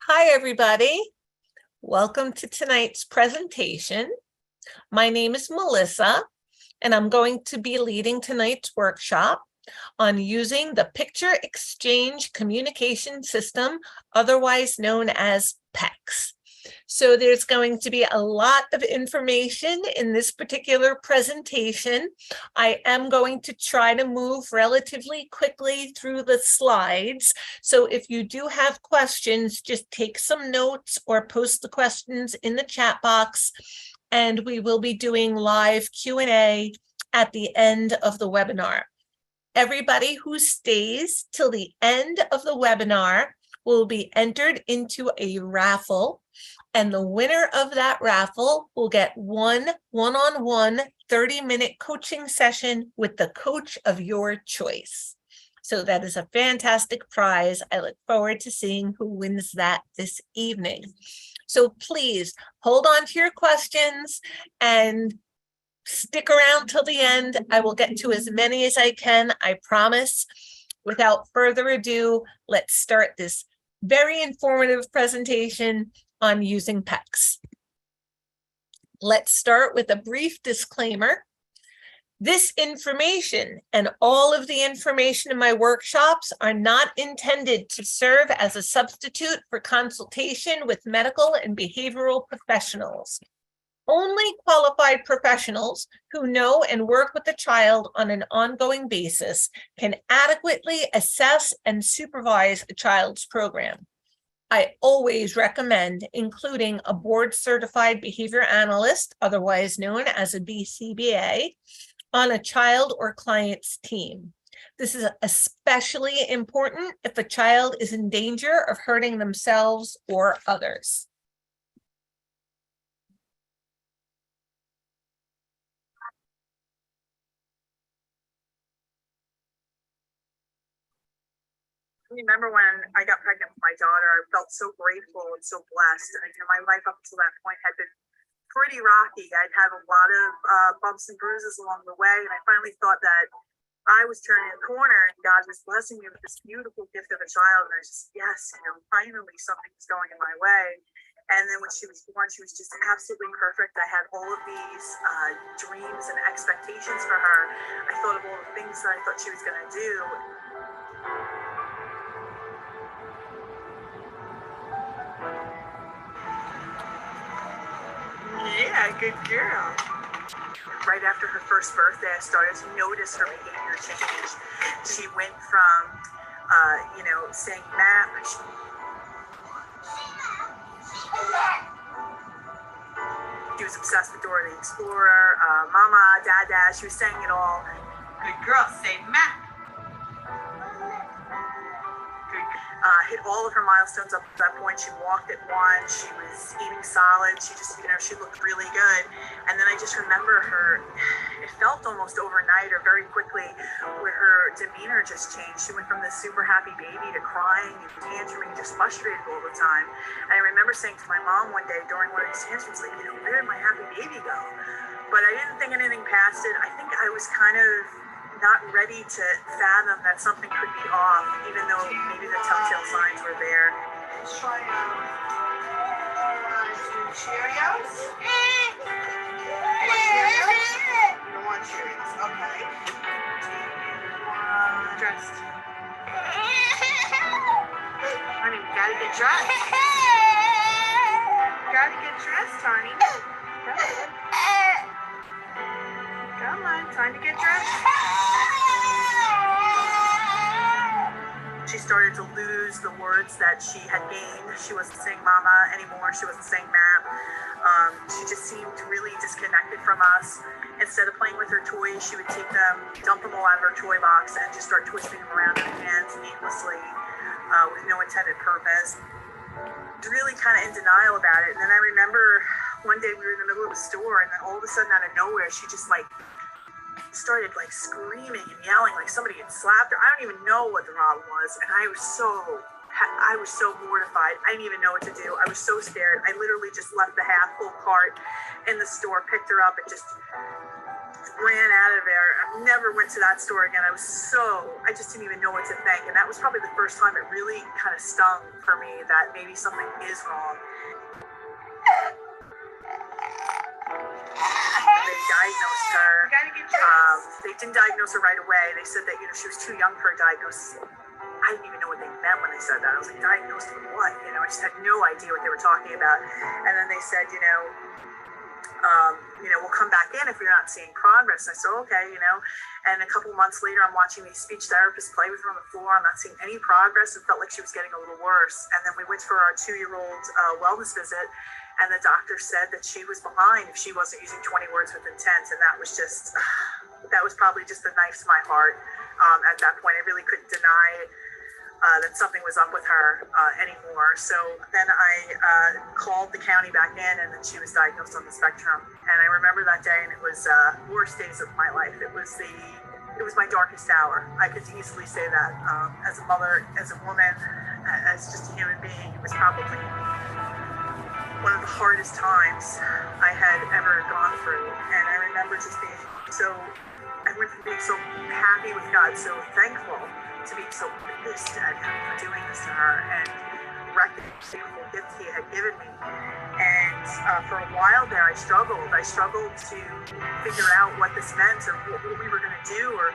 Hi, everybody. Welcome to tonight's presentation. My name is Melissa, and I'm going to be leading tonight's workshop on using the Picture Exchange Communication System, otherwise known as PECS. So there's going to be a lot of information in this particular presentation. I am going to try to move relatively quickly through the slides. So if you do have questions, just take some notes or post the questions in the chat box, and we will be doing live Q&A at the end of the webinar. Everybody who stays till the end of the webinar will be entered into a raffle, and the winner of that raffle will get one-on-one 30-minute coaching session with the coach of your choice. So that is a fantastic prize. I look forward to seeing who wins that this evening. So please hold on to your questions and stick around till the end. I will get to as many as I can, I promise. Without further ado, let's start this very informative presentation on using PECS. Let's start with a brief disclaimer. This information and all of the information in my workshops are not intended to serve as a substitute for consultation with medical and behavioral professionals. Only qualified professionals who know and work with the child on an ongoing basis can adequately assess and supervise a child's program. I always recommend including a board-certified behavior analyst, otherwise known as a BCBA, on a child or client's team. This is especially important if a child is in danger of hurting themselves or others. I remember when I got pregnant with my daughter, I felt so grateful and so blessed. And my life up until that point had been pretty rocky. I'd had a lot of bumps and bruises along the way, and I finally thought that I was turning a corner and God was blessing me with this beautiful gift of a child. And I was just, yes, finally something was going in my way. And then when she was born, she was just absolutely perfect. I had all of these dreams and expectations for her. I thought of all the things that I thought she was going to do. Yeah, good girl. Right after her first birthday, I started to notice her behavior change. She went from, saying map. She was obsessed with Dora the Explorer, Mama, Dada. She was saying it all. Good girl, say map. Hit all of her milestones up at that point. She walked at 1. She was eating solid. She just, she looked really good. And then I just remember her, it felt almost overnight or very quickly where her demeanor just changed. She went from this super happy baby to crying and tantruming, just frustrated all the time. And I remember saying to my mom one day during one of these tantrums, like, where did my happy baby go? But I didn't think anything past it. I think I was kind of not ready to fathom that something could be off, even though maybe the telltale signs were there. Try some Cheerios. You don't want Cheerios? Okay. Dressed. Honey, we gotta get dressed. Gotta get dressed, honey. Come on, time to get dressed. She started to lose the words that she had gained. She wasn't saying mama anymore. She wasn't saying map. She just seemed really disconnected from us. Instead of playing with her toys, she would take them, dump them all out of her toy box, and just start twisting them around in her hands needlessly with no intended purpose. Really kind of in denial about it. And then I remember one day we were in the middle of a store, and then all of a sudden out of nowhere, she just started screaming and yelling like somebody had slapped her. I don't even know what the problem was, and I was so mortified. I didn't even know what to do. I was so scared. I literally just left the half full cart in the store, picked her up, and just ran out of there. I never went to that store again. I just didn't even know what to think. And that was probably the first time it really kind of stung for me that maybe something is wrong. They diagnosed her. They didn't diagnose her right away. They said that, she was too young for a diagnosis. I didn't even know what they meant when they said that. I was like, diagnosed with what? I just had no idea what they were talking about. And then they said, we'll come back in if you're not seeing progress. And I said, okay, and a couple months later, I'm watching these speech therapists play with her on the floor. I'm not seeing any progress. It felt like she was getting a little worse. And then we went for our 2-year-old wellness visit, and the doctor said that she was behind if she wasn't using 20 words with intent. And that was probably just the knife to my heart. At that point, I really couldn't deny that something was up with her anymore. So then I called the county back in, and then she was diagnosed on the spectrum. And I remember that day, and it was worst days of my life. It was my darkest hour. I could easily say that. As a mother, as a woman, as just a human being, it was probably one of the hardest times I had ever gone through. And I remember just being I went from being so happy with God, so thankful, to being so pissed at him for doing this to her and recognizing the beautiful gift he had given me. And for a while there, I struggled. I struggled to figure out what this meant, or what we were going to do, or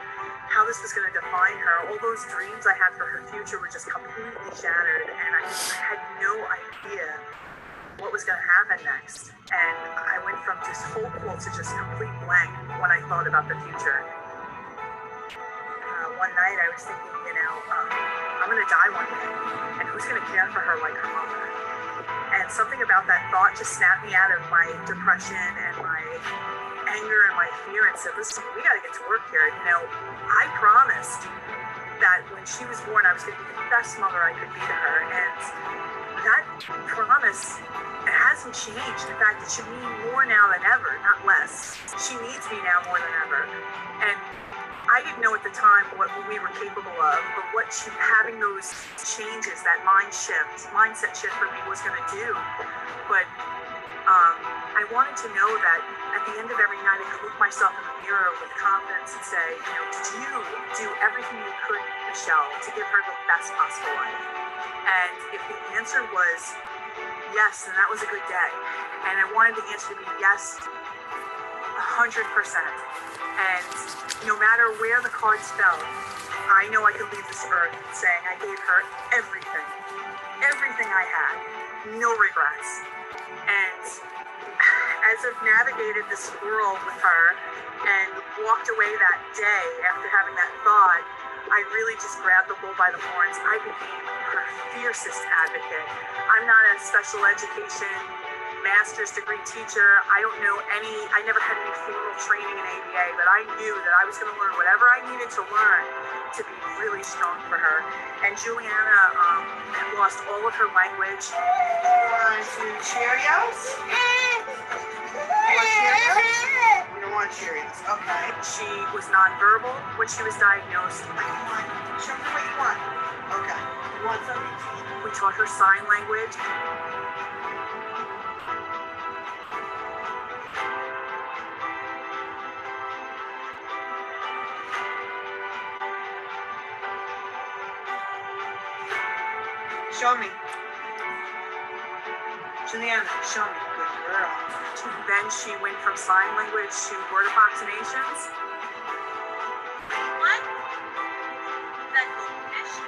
how this was going to define her. All those dreams I had for her future were just completely shattered, and I had no idea what was going to happen next. And I went from just hopeful to just complete blank when I thought about the future. One night I was thinking, I'm going to die one day, and who's going to care for her like her mother? And something about that thought just snapped me out of my depression and my anger and my fear and said, listen, we got to get to work here. I promised that when she was born, I was going to be the best mother I could be to her. And that promise, it hasn't changed. In fact, it should mean more now than ever, not less. She needs me now more than ever. And I didn't know at the time what we were capable of, but what having those changes, that mindset shift for me was going to do. But I wanted to know that at the end of every night, I could look myself in the mirror with confidence and say, did you do everything you could, Michelle, to give her the best possible life? And if the answer was yes, then that was a good day. And I wanted the answer to be yes, 100%. And no matter where the cards fell, I know I could leave this earth saying I gave her everything I had, no regrets. And as I've navigated this world with her and walked away that day after having that thought, I really just grabbed the bull by the horns. I became her fiercest advocate. I'm not a special education master's degree teacher. I never had any formal training in ABA, but I knew that I was going to learn whatever I needed to learn to be really strong for her. And Juliana had lost all of her language. Want some Cheerios? You don't want Cheerios? Okay. She was nonverbal when she was diagnosed. Show me what you want. Okay. You want something? We taught her sign language. Show me. Juliana, show me. Good girl. Then she went from sign language to word approximations. What? That goldfish.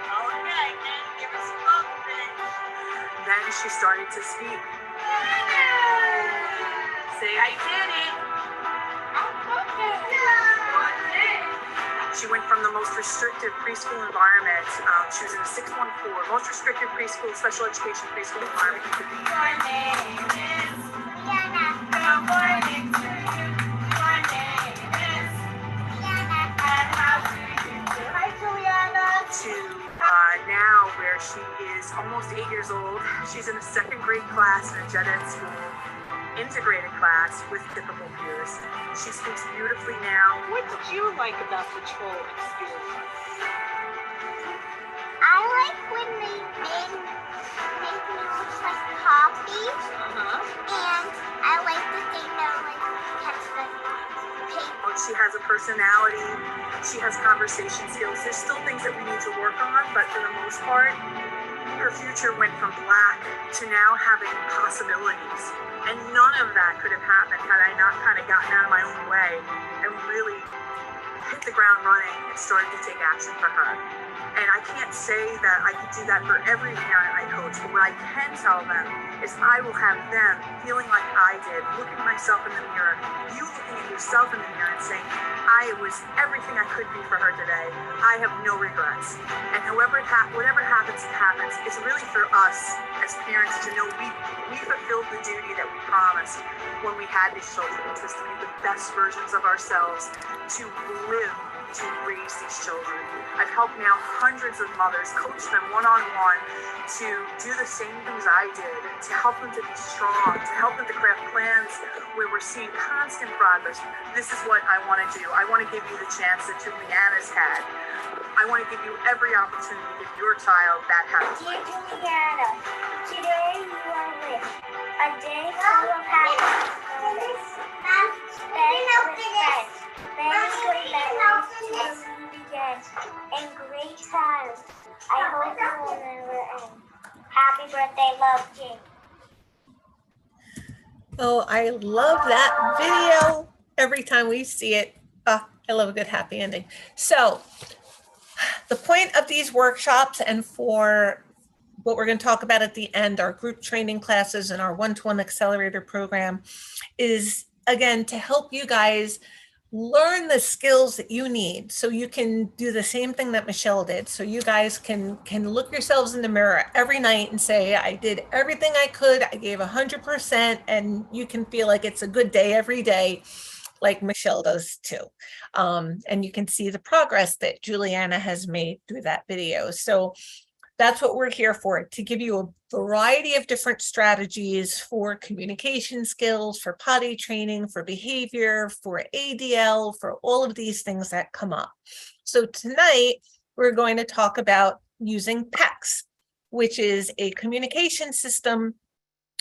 Okay, then give us a goldfish. Then she started to speak. Say I did it. She went from the most restrictive preschool environment. She was in a 614, most restrictive preschool, special education preschool environment you could be. Your name is Diana. Good morning to you. Your name is Diana. And how do you do? Hi, Juliana. To now where she is almost 8 years old. She's in a second grade class in a gen ed school, integrated class with typical peers. She speaks beautifully now. What did you like about the troll experience? I like when they make me look like copies, and I like that they know like She has a personality. She has conversation skills. There's still things that we need to work on, but for the most part, her future went from black to now having possibilities. And none of that could have happened had I not kind of gotten out of my own way and really hit the ground running and started to take action for her. And I can't say that I could do that for every parent I coach, but what I can tell them is I will have them feeling like I did, looking myself in the mirror, you looking at yourself in the mirror and saying, I was everything I could be for her today. I have no regrets. And whatever happens, it happens. It's really for us as parents to know we fulfilled the duty that we promised when we had these children, which was to be the best versions of ourselves, to live, to raise these children. I've helped now hundreds of mothers, coach them one-on-one to do the same things I did, to help them to be strong, to help them to craft plans where we're seeing constant progress. This is what I want to do. I want to give you the chance that Juliana's had. I want to give you every opportunity to give your child that happiness. Dear Juliana, today you are with a day full of happiness. Spent with friends. Many good memories to meet again and great times. I hope you will never end. Happy birthday, love, Jane. Oh, I love that video. Every time we see it, I love a good happy ending. So the point of these workshops, and for what we're going to talk about at the end, our group training classes and our one-to-one accelerator program, is again to help you guys learn the skills that you need so you can do the same thing that Michelle did. So you guys can look yourselves in the mirror every night and say, I did everything I could. I gave 100%, and you can feel like it's a good day every day, like Michelle does too. And you can see the progress that Juliana has made through that video. So that's what we're here for, to give you a variety of different strategies for communication skills, for potty training, for behavior, for ADL, for all of these things that come up. So tonight, we're going to talk about using PECS, which is a communication system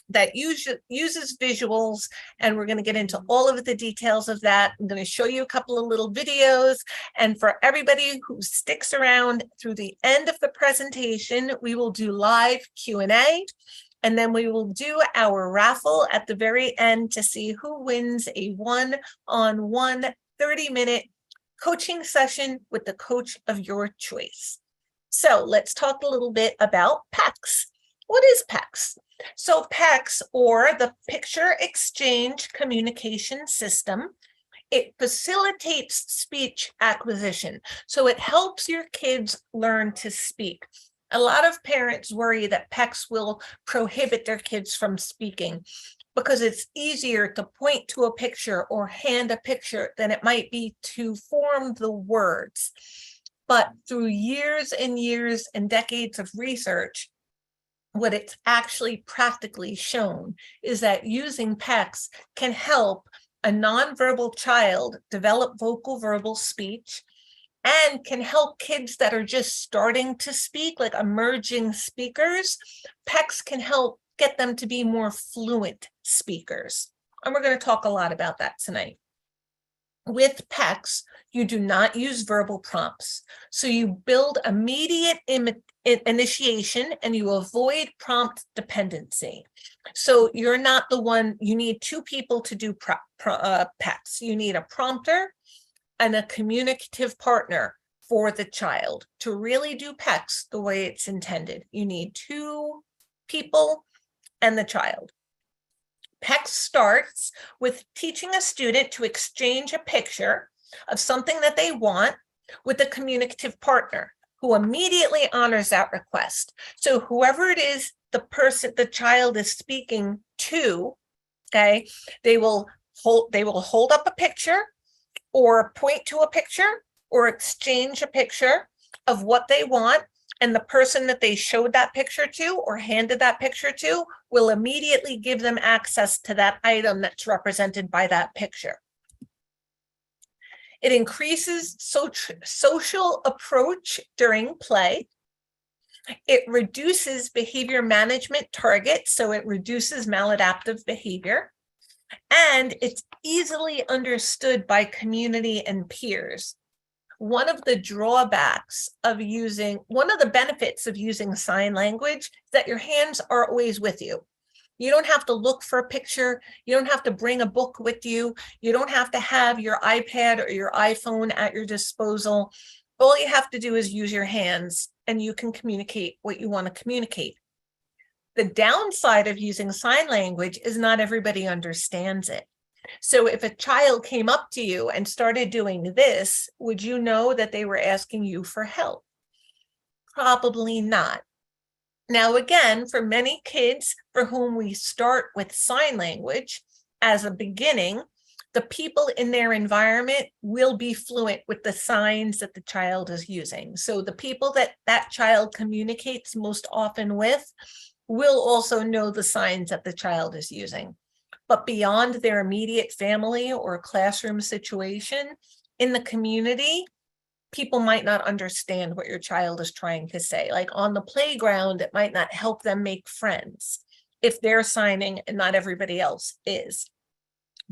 that uses visuals, and we're going to get into all of the details of that. I'm going to show you a couple of little videos, and for everybody who sticks around through the end of the presentation, we will do live Q&A, and then we will do our raffle at the very end to see who wins a one-on-one 30-minute coaching session with the coach of your choice. So let's talk a little bit about PECS. What is PECS? So PECS, or the Picture Exchange Communication System, it facilitates speech acquisition. So it helps your kids learn to speak. A lot of parents worry that PECS will prohibit their kids from speaking because it's easier to point to a picture or hand a picture than it might be to form the words. But through years and years and decades of research, what it's actually practically shown is that using PECS can help a nonverbal child develop vocal verbal speech, and can help kids that are just starting to speak, like emerging speakers. PECS can help get them to be more fluent speakers. And we're going to talk a lot about that tonight. With PECS, you do not use verbal prompts. So you build immediate initiation and you avoid prompt dependency. So you're not the one, you need two people to do PECS. You need a prompter and a communicative partner for the child to really do PECS the way it's intended. You need two people and the child. PECS starts with teaching a student to exchange a picture of something that they want with a communicative partner who immediately honors that request. So whoever it is, the child is speaking to, okay, they will hold up a picture or point to a picture or exchange a picture of what they want, and the person that they showed that picture to or handed that picture to will immediately give them access to that item that's represented by that picture. It increases social approach during play. It reduces behavior management targets, so it reduces maladaptive behavior. And it's easily understood by community and peers. One of the benefits of using sign language is that your hands are always with you. You don't have to look for a picture. You don't have to bring a book with you. You don't have to have your iPad or your iPhone at your disposal. All you have to do is use your hands and you can communicate what you want to communicate. The downside of using sign language is not everybody understands it. So if a child came up to you and started doing this, would you know that they were asking you for help? Probably not. Now, again, for many kids for whom we start with sign language as a beginning, the people in their environment will be fluent with the signs that the child is using. So the people that that child communicates most often with will also know the signs that the child is using. But beyond their immediate family or classroom situation, in the community, people might not understand what your child is trying to say. Like on the playground, it might not help them make friends if they're signing and not everybody else is.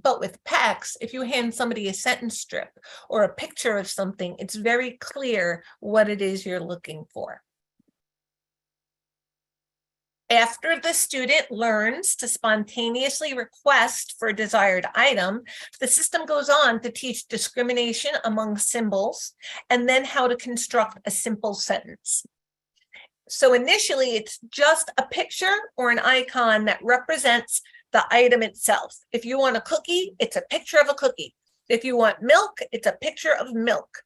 But with PECS, if you hand somebody a sentence strip or a picture of something, it's very clear what it is you're looking for. After the student learns to spontaneously request for a desired item, the system goes on to teach discrimination among symbols and then how to construct a simple sentence. So initially, it's just a picture or an icon that represents the item itself. If you want a cookie, it's a picture of a cookie. If you want milk, it's a picture of milk.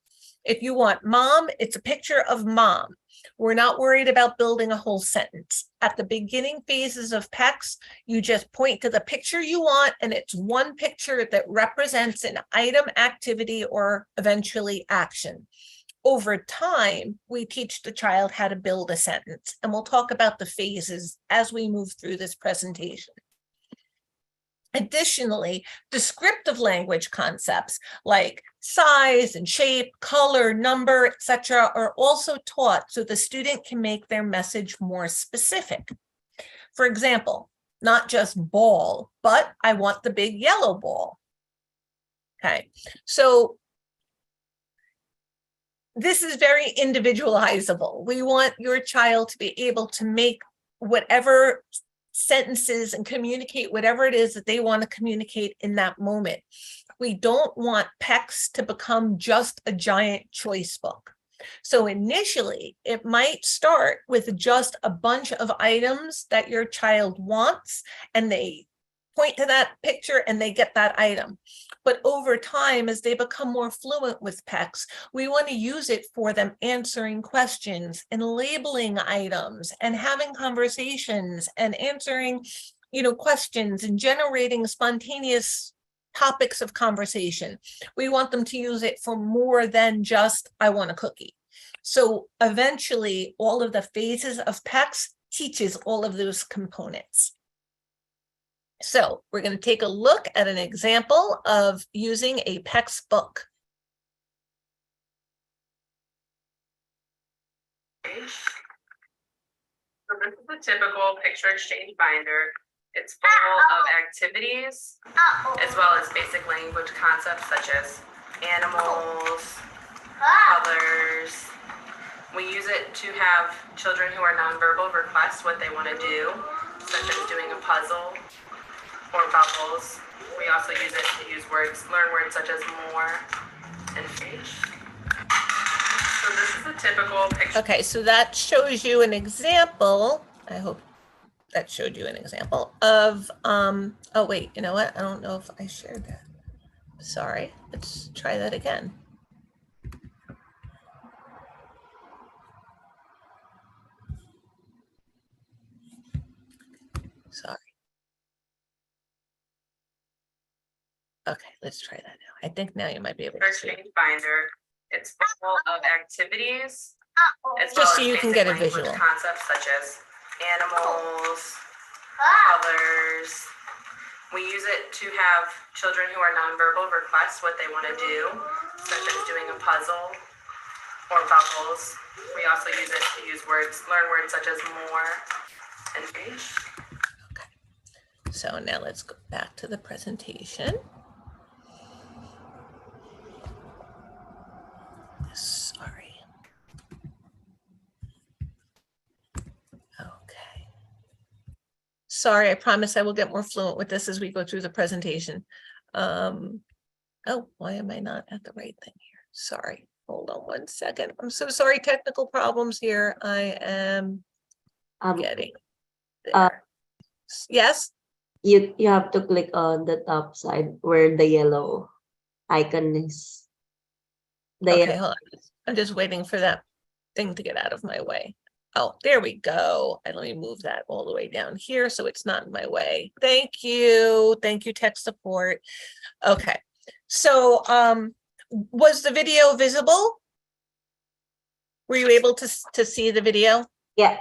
If you want mom, it's a picture of mom. We're not worried about building a whole sentence. At the beginning phases of PECS, you just point to the picture you want, and it's one picture that represents an item, activity, or eventually action. Over time, we teach the child how to build a sentence, and we'll talk about the phases as we move through this presentation. Additionally, descriptive language concepts like size and shape, color, number, etc., are also taught so the student can make their message more specific. For example, not just ball, but I want the big yellow ball. Okay, so this is very individualizable. We want your child to be able to make whatever sentences and communicate whatever it is that they want to communicate in that moment. We don't want PECS to become just a giant choice book. So initially, it might start with just a bunch of items that your child wants, and they point to that picture and they get that item. But over time, as they become more fluent with PECS, we want to use it for them answering questions and labeling items and having conversations and answering, questions and generating spontaneous topics of conversation. We want them to use it for more than just, I want a cookie. So eventually, all of the phases of PECS teaches all of those components. So we're going to take a look at an example of using a PECS book. So this is a typical picture exchange binder. It's full of activities as well as basic language concepts such as animals, colors. We use it to have children who are nonverbal request what they want to do, such as doing a puzzle or bubbles. We also use it to learn words such as more and fish. So this is a typical picture. Okay, so that shows you an example. I hope that showed you an example of, oh wait, you know what? I don't know if I shared that. Sorry, let's try that again. Sorry. Okay, let's try that now. I think now you might be able to see. Exchange binder. It's full of activities as Just well so as you can basic get a language visual. concepts such as animals, colors. We use it to have children who are nonverbal request what they want to do, such as doing a puzzle or bubbles. We also use it to learn words such as more and fish. So now let's go back to the presentation. Sorry. Okay. Sorry, I promise I will get more fluent with this as we go through the presentation. Oh, why am I not at the right thing here? Sorry, hold on one second. I'm so sorry, technical problems here. I am getting there. Yes? You have to click on the top side where the yellow icon is. Okay, hold on. I'm just waiting for that thing to get out of my way. Oh, there we go. And let me move that all the way down here so it's not in my way. Thank you. Thank you, tech support. Okay. So was the video visible? Were you able to see the video? Yeah.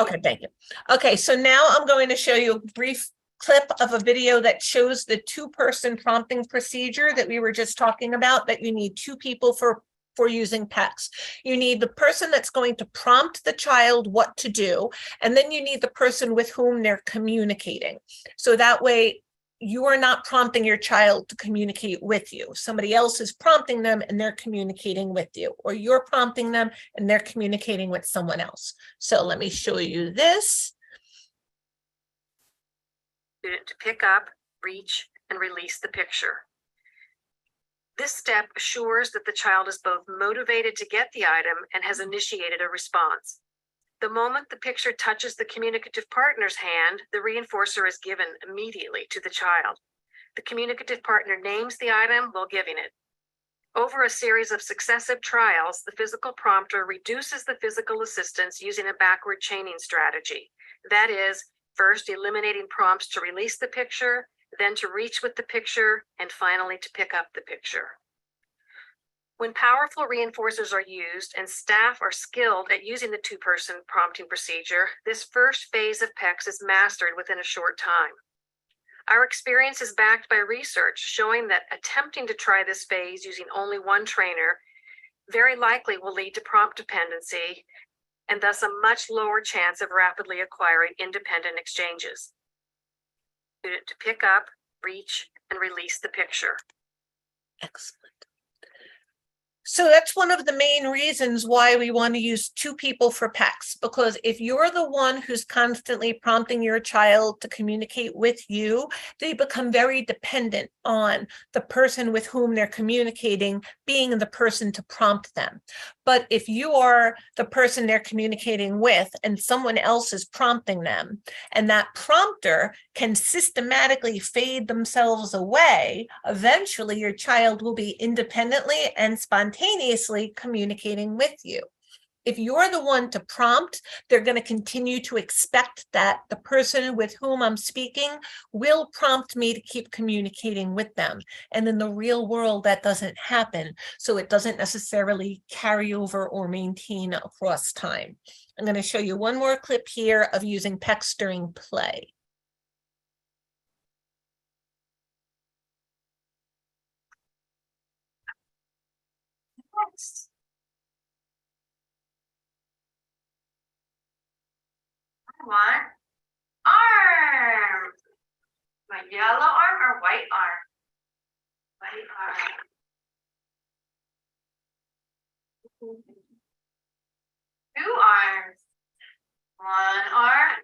Okay, thank you. Okay, so now I'm going to show you a brief clip of a video that shows the two-person prompting procedure that we were just talking about, that you need two people for using PECS. You need the person that's going to prompt the child what to do, and then you need the person with whom they're communicating. So that way you are not prompting your child to communicate with you. Somebody else is prompting them and they're communicating with you, or you're prompting them and they're communicating with someone else. So let me show you this. Student to pick up, reach, and release the picture. This step assures that the child is both motivated to get the item and has initiated a response. The moment the picture touches the communicative partner's hand, the reinforcer is given immediately to the child. The communicative partner names the item while giving it. Over a series of successive trials, the physical prompter reduces the physical assistance using a backward chaining strategy. That is, first eliminating prompts to release the picture, then to reach with the picture, and finally to pick up the picture. When powerful reinforcers are used and staff are skilled at using the two-person prompting procedure, this first phase of PECS is mastered within a short time. Our experience is backed by research showing that attempting to try this phase using only one trainer very likely will lead to prompt dependency and thus a much lower chance of rapidly acquiring independent exchanges. Student to pick up, reach, and release the picture. Excellent. So that's one of the main reasons why we want to use two people for PECS, because if you're the one who's constantly prompting your child to communicate with you, they become very dependent on the person with whom they're communicating being the person to prompt them. But if you are the person they're communicating with and someone else is prompting them, and that prompter can systematically fade themselves away, eventually your child will be independently and spontaneously communicating with you. If you're the one to prompt, they're going to continue to expect that the person with whom I'm speaking will prompt me to keep communicating with them. And in the real world, that doesn't happen. So it doesn't necessarily carry over or maintain across time. I'm going to show you one more clip here of using PECS during play. Next. I want arm. My yellow arm or white arm? White arm. Two arms. One arm.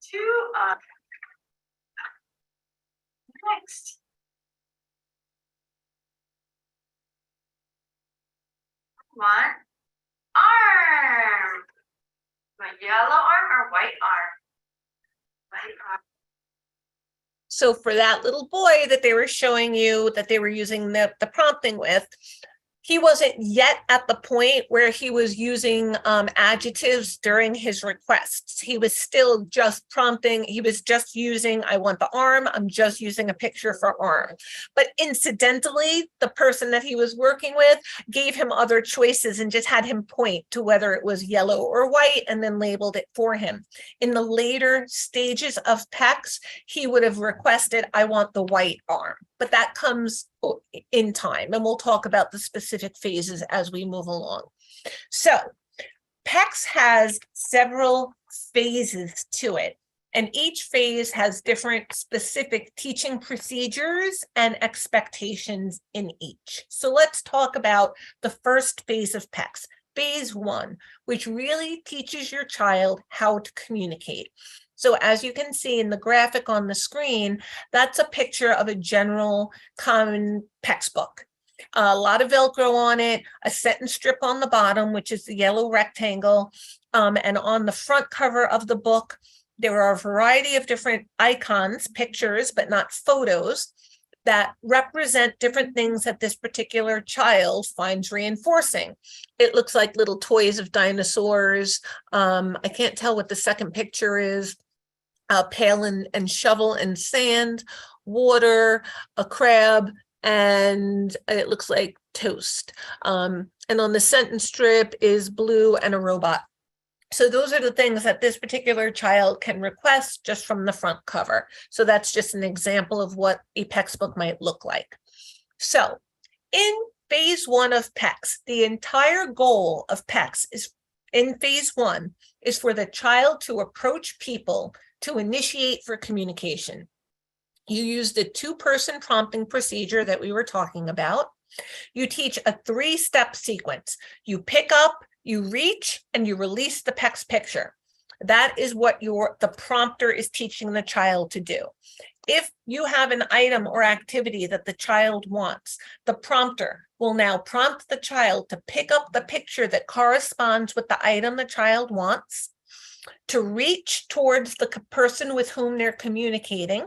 Two arms. Next. One arm. My yellow arm or white arm? White arm. So for that little boy that they were showing you that they were using the prompting with, he wasn't yet at the point where he was using adjectives during his requests. He was still just prompting. He was just using, I want the arm. I'm just using a picture for arm. But incidentally, the person that he was working with gave him other choices and just had him point to whether it was yellow or white and then labeled it for him. In the later stages of PECS, he would have requested, I want the white arm. But that comes in time, and we'll talk about the specific phases as we move along. So PECS has several phases to it, And each phase has different specific teaching procedures and expectations in each. So let's talk about the first phase of PECS, phase 1, which really teaches your child how to communicate. So as you can see in the graphic on the screen, that's a picture of a general common PECS book. A lot of Velcro on it, a sentence strip on the bottom, which is the yellow rectangle. And on the front cover of the book, there are a variety of different icons, pictures, but not photos, that represent different things that this particular child finds reinforcing. It looks like little toys of dinosaurs. I can't tell what the second picture is. A pail and shovel and sand, water, a crab, and it looks like toast. And on the sentence strip is blue and a robot. So those are the things that this particular child can request just from the front cover. So that's just an example of what a PECS book might look like. So in phase 1 of PECS, the entire goal of PECS is in phase 1 is for the child to approach people to initiate for communication. You use the 2-person prompting procedure that we were talking about. You teach a 3-step sequence. You pick up, you reach, and you release the PECS picture. That is what the prompter is teaching the child to do. If you have an item or activity that the child wants, the prompter will now prompt the child to pick up the picture that corresponds with the item the child wants, to reach towards the person with whom they're communicating,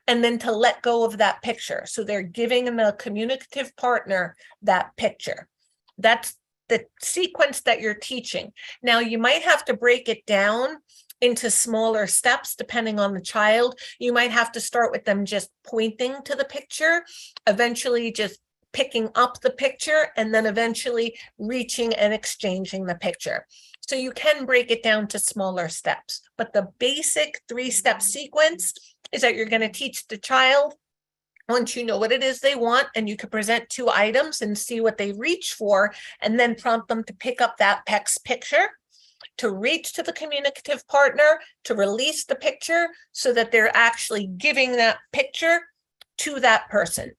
and then to let go of that picture. So they're giving the communicative partner that picture. That's the sequence that you're teaching. Now, you might have to break it down into smaller steps depending on the child. You might have to start with them just pointing to the picture, eventually just picking up the picture, and then eventually reaching and exchanging the picture. So you can break it down to smaller steps, but the basic 3-step sequence is that you're going to teach the child, once you know what it is they want, and you can present 2 items and see what they reach for, and then prompt them to pick up that PECS picture, to reach to the communicative partner, to release the picture so that they're actually giving that picture to that person.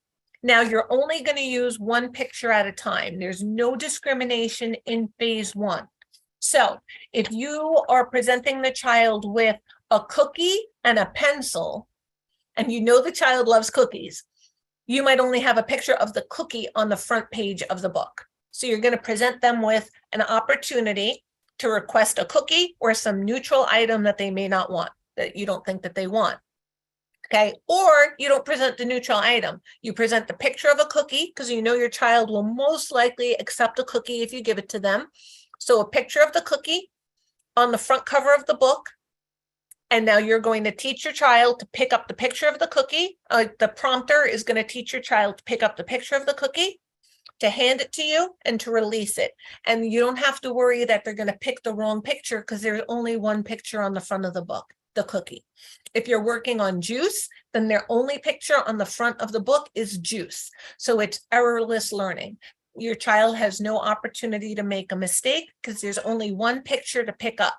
Now, you're only going to use 1 picture at a time. There's no discrimination in phase 1. So if you are presenting the child with a cookie and a pencil, and you know the child loves cookies, you might only have a picture of the cookie on the front page of the book. So you're going to present them with an opportunity to request a cookie or some neutral item that they may not want, that you don't think that they want. Okay, or you don't present the neutral item. You present the picture of a cookie because you know your child will most likely accept a cookie if you give it to them. So a picture of the cookie on the front cover of the book. And now you're going to teach your child to pick up the picture of the cookie. The prompter is going to teach your child to pick up the picture of the cookie, to hand it to you, and to release it. And you don't have to worry that they're going to pick the wrong picture because there's only 1 picture on the front of the book, the cookie. If you're working on juice, then their only picture on the front of the book is juice. So it's errorless learning. Your child has no opportunity to make a mistake because there's only 1 picture to pick up.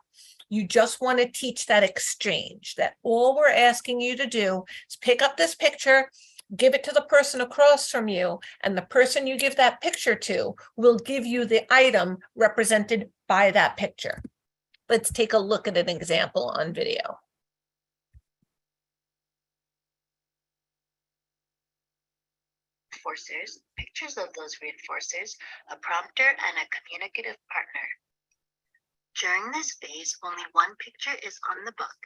You just want to teach that exchange, that all we're asking you to do is pick up this picture, give it to the person across from you, and the person you give that picture to will give you the item represented by that picture. Let's take a look at an example on video. Reinforcers, pictures of those reinforcers, a prompter, and a communicative partner. During this phase, only 1 picture is on the book.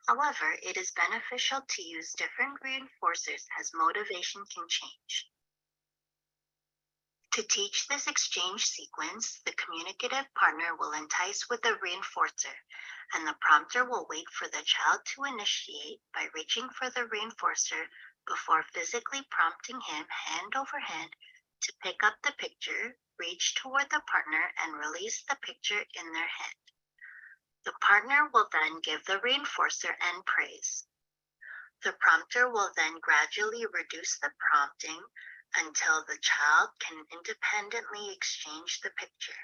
However, it is beneficial to use different reinforcers as motivation can change. To teach this exchange sequence, the communicative partner will entice with a reinforcer, and the prompter will wait for the child to initiate by reaching for the reinforcer before physically prompting him hand over hand to pick up the picture, reach toward the partner, and release the picture in their hand. The partner will then give the reinforcer and praise. The prompter will then gradually reduce the prompting until the child can independently exchange the picture.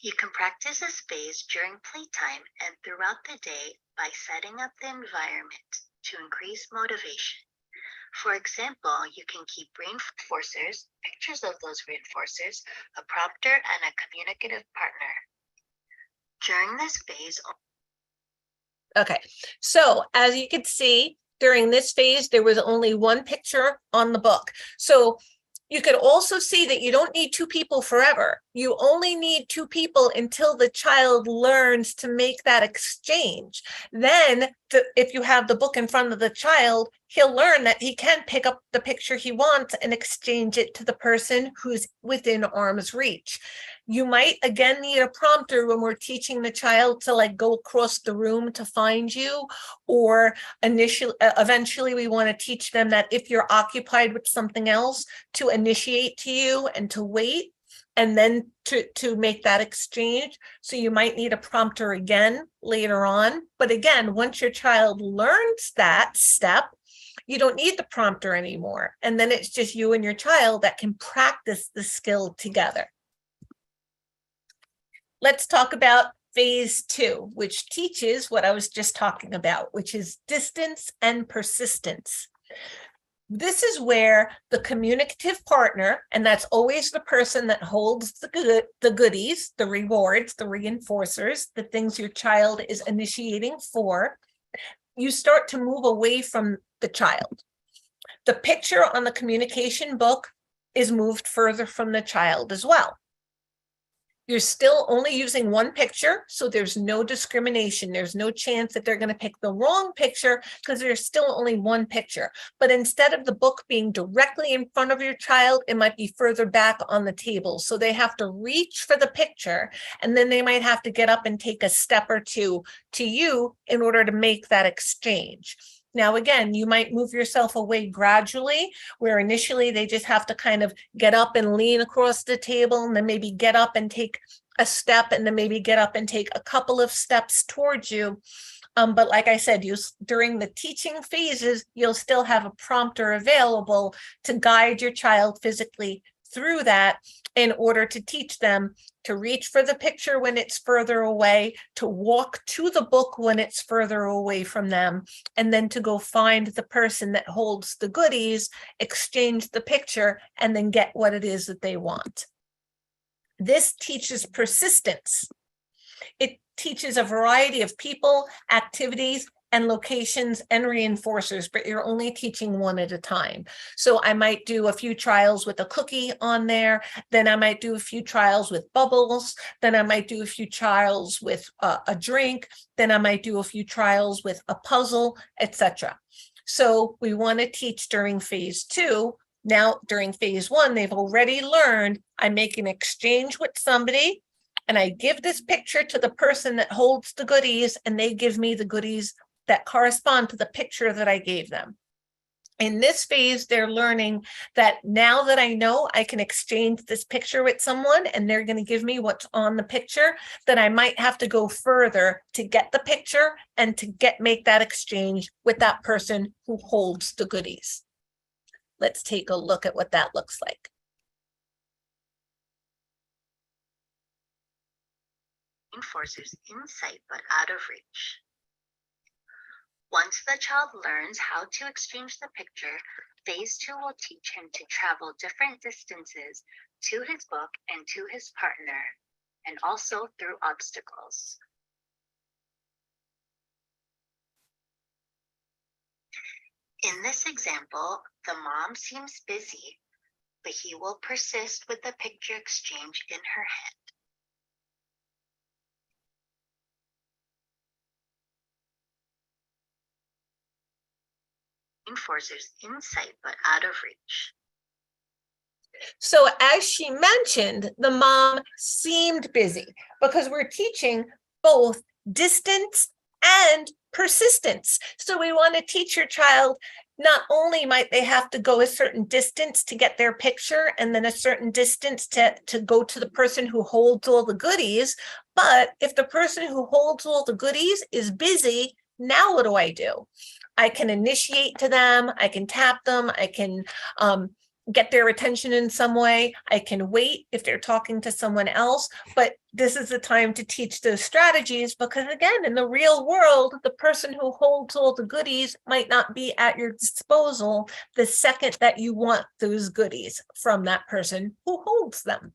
You can practice this phase during playtime and throughout the day by setting up the environment to increase motivation. For example, you can keep reinforcers, pictures of those reinforcers, a prompter, and a communicative partner. During this phase, Okay, so as you can see, during this phase, there was only one picture on the book. So you could also see that you don't need two people forever. You only need two people until the child learns to make that exchange. Then if you have the book in front of the child, he'll learn that he can pick up the picture he wants and exchange it to the person who's within arm's reach. You might again need a prompter when we're teaching the child to like go across the room to find you, or eventually we want to teach them that if you're occupied with something else, to initiate to you and to wait, and then to make that exchange. So you might need a prompter again later on. But again, once your child learns that step, you don't need the prompter anymore. And then it's just you and your child that can practice the skill together. Let's talk about phase 2, which teaches what I was just talking about, which is distance and persistence. This is where the communicative partner, and that's always the person that holds the goodies, the rewards, the reinforcers, the things your child is initiating for, you start to move away from the child. The picture on the communication book is moved further from the child as well. You're still only using one picture, so there's no discrimination. There's no chance that they're going to pick the wrong picture because there's still only one picture. But instead of the book being directly in front of your child, it might be further back on the table. So they have to reach for the picture, and then they might have to get up and take a step or two to you in order to make that exchange. Now, again, you might move yourself away gradually, where initially they just have to kind of get up and lean across the table, and then maybe get up and take a step, and then maybe get up and take a couple of steps towards you. But like I said, during the teaching phases, you'll still have a prompter available to guide your child physically through that in order to teach them to reach for the picture when it's further away, to walk to the book when it's further away from them, and then to go find the person that holds the goodies, exchange the picture, and then get what it is that they want. This teaches persistence. It teaches a variety of people, activities, and locations and reinforcers, but you're only teaching one at a time. So I might do a few trials with a cookie on there, then I might do a few trials with bubbles, then I might do a few trials with a drink, then I might do a few trials with a puzzle, etc. So we want to teach during phase 2. Now, during phase 1, they've already learned I make an exchange with somebody, and I give this picture to the person that holds the goodies, and they give me the goodies that correspond to the picture that I gave them. In this phase, they're learning that now that I know I can exchange this picture with someone and they're going to give me what's on the picture, that I might have to go further to get the picture and to make that exchange with that person who holds the goodies. Let's take a look at what that looks like. reinforcers in sight but out of reach. Once the child learns how to exchange the picture, phase 2 will teach him to travel different distances to his book and to his partner, and also through obstacles. In this example, the mom seems busy, but he will persist with the picture exchange in her hand. Reinforcers in sight but out of reach. So as she mentioned, the mom seemed busy because we're teaching both distance and persistence. So we want to teach your child, not only might they have to go a certain distance to get their picture and then a certain distance to go to the person who holds all the goodies, but if the person who holds all the goodies is busy, now what do? I can initiate to them, I can tap them, I can get their attention in some way. I can wait if they're talking to someone else, but this is the time to teach those strategies because again, in the real world, the person who holds all the goodies might not be at your disposal the second that you want those goodies from that person who holds them.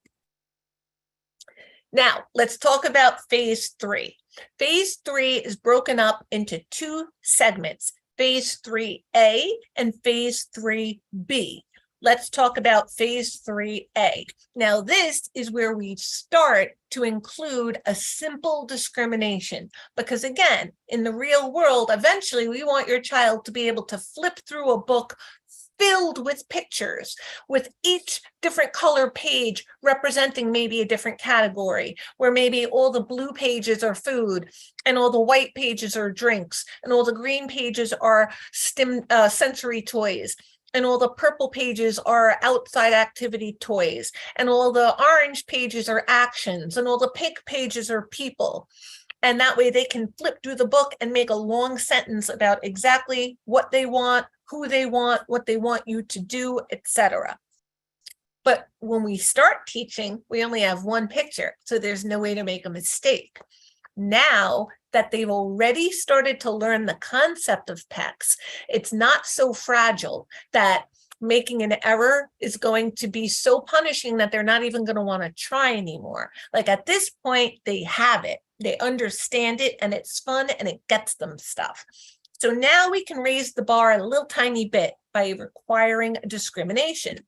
Now, let's talk about phase 3. Phase 3 is broken up into 2 segments, phase 3A and phase 3B. Let's talk about phase 3A. Now, this is where we start to include a simple discrimination, because again, in the real world, eventually we want your child to be able to flip through a book filled with pictures, with each different color page representing maybe a different category, where maybe all the blue pages are food, and all the white pages are drinks, and all the green pages are sensory toys, and all the purple pages are outside activity toys, and all the orange pages are actions, and all the pink pages are people. And that way they can flip through the book and make a long sentence about exactly what they want, who they want, what they want you to do, etc. But when we start teaching, we only have one picture, so there's no way to make a mistake. Now that they've already started to learn the concept of PECS, it's not so fragile that making an error is going to be so punishing that they're not even going to want to try anymore. Like at this point, they have it, they understand it, and it's fun, and it gets them stuff. So now we can raise the bar a little tiny bit by requiring a discrimination.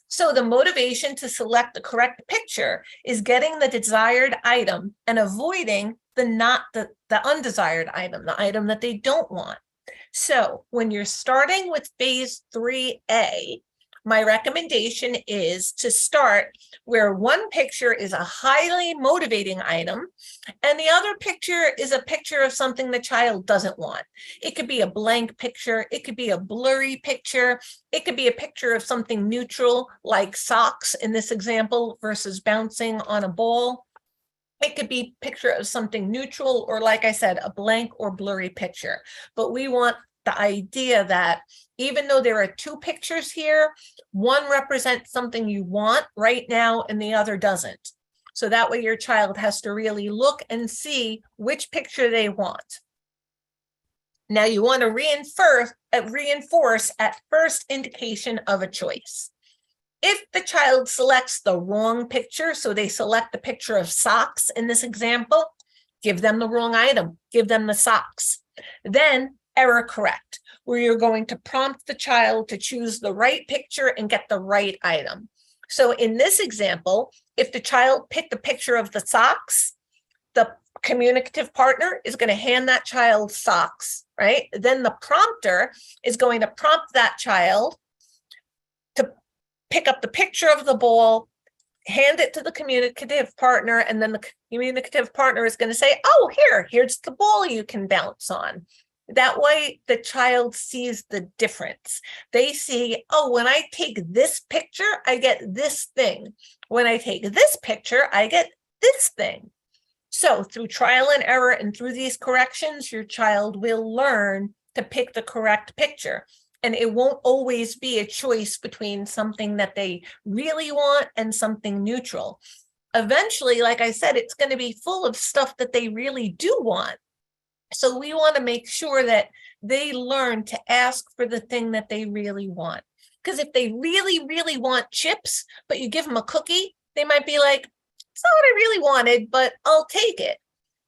So the motivation to select the correct picture is getting the desired item and avoiding the undesired item, the item that they don't want. So when you're starting with phase 3A, my recommendation is to start where one picture is a highly motivating item and the other picture is a picture of something the child doesn't want. It could be a blank picture, it could be a blurry picture, it could be a picture of something neutral like socks in this example versus bouncing on a ball. It could be a picture of something neutral or, like I said, a blank or blurry picture. But we want the idea that even though there are 2 pictures here, one represents something you want right now and the other doesn't. So that way your child has to really look and see which picture they want. Now you want to reinforce at first indication of a choice. If the child selects the wrong picture, so they select the picture of socks in this example, give them the wrong item, give them the socks. Then error correct, where you're going to prompt the child to choose the right picture and get the right item. So in this example, if the child picked the picture of the socks, the communicative partner is going to hand that child socks, right? Then the prompter is going to prompt that child to pick up the picture of the ball, hand it to the communicative partner, and then the communicative partner is going to say, oh, here's the ball you can bounce on. That way, the child sees the difference. They see, oh, when I take this picture, I get this thing. When I take this picture, I get this thing. So through trial and error and through these corrections, your child will learn to pick the correct picture. And it won't always be a choice between something that they really want and something neutral. Eventually, like I said, it's going to be full of stuff that they really do want. So we want to make sure that they learn to ask for the thing that they really want. Because if they really, really want chips, but you give them a cookie, they might be like, it's not what I really wanted, but I'll take it.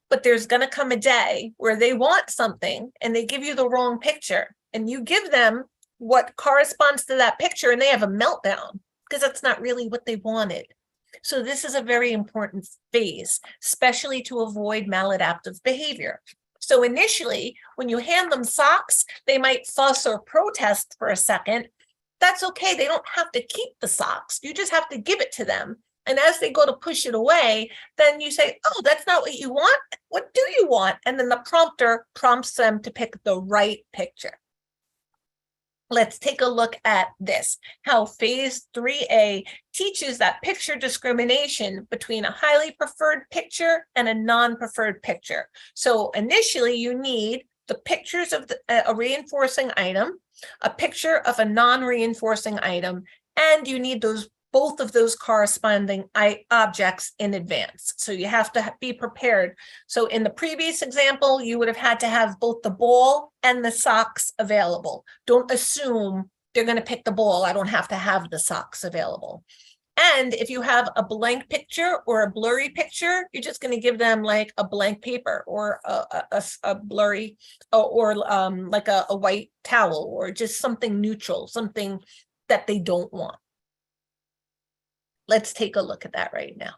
But there's going to come a day where they want something and they give you the wrong picture and you give them what corresponds to that picture and they have a meltdown because that's not really what they wanted. So this is a very important phase, especially to avoid maladaptive behavior. So initially, when you hand them socks, they might fuss or protest for a second. That's okay. They don't have to keep the socks. You just have to give it to them. And as they go to push it away, then you say, oh, that's not what you want. What do you want? And then the prompter prompts them to pick the right picture. Let's take a look at this, how phase 3A teaches that picture discrimination between a highly preferred picture and a non-preferred picture. So initially you need the pictures of a reinforcing item, a picture of a non-reinforcing item, and you need both of those corresponding objects in advance. So you have to be prepared. So in the previous example, you would have had to have both the ball and the socks available. Don't assume they're going to pick the ball. I don't have to have the socks available. And if you have a blank picture or a blurry picture, you're just going to give them like a blank paper or a blurry or like a white towel or just something neutral, something that they don't want. Let's take a look at that right now.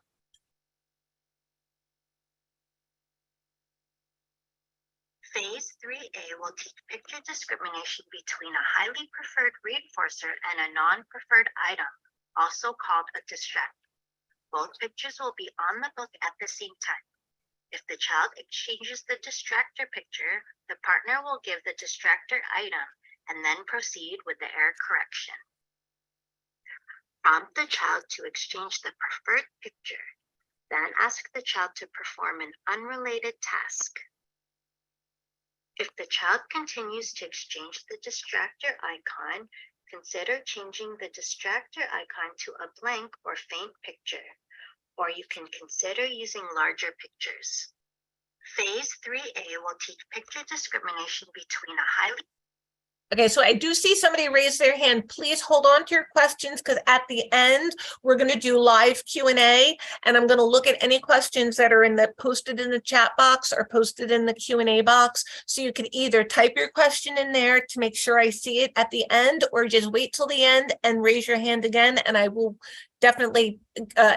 Phase 3A will teach picture discrimination between a highly preferred reinforcer and a non-preferred item, also called a distractor. Both pictures will be on the book at the same time. If the child exchanges the distractor picture, the partner will give the distractor item and then proceed with the error correction. Prompt the child to exchange the preferred picture, then ask the child to perform an unrelated task. If the child continues to exchange the distractor icon, consider changing the distractor icon to a blank or faint picture, or you can consider using larger pictures. Phase 3A will teach picture discrimination between a highly Okay, so I do see somebody raise their hand. Please hold on to your questions because at the end, we're going to do live Q&A, and I'm going to look at any questions that are posted in the chat box or posted in the Q&A box. So you can either type your question in there to make sure I see it at the end, or just wait till the end and raise your hand again, and I will definitely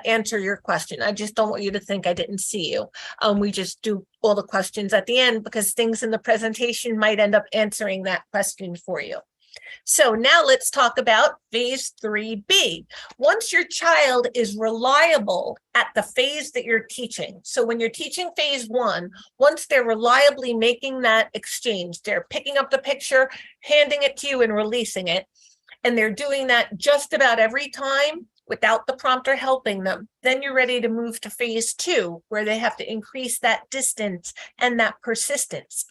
answer your question. I just don't want you to think I didn't see you. We just do all the questions at the end because things in the presentation might end up answering that question for you. So now let's talk about phase 3B. Once your child is reliable at the phase that you're teaching, so when you're teaching phase 1, once they're reliably making that exchange, they're picking up the picture, handing it to you and releasing it, and they're doing that just about every time without the prompter helping them, then you're ready to move to phase 2, where they have to increase that distance and that persistence.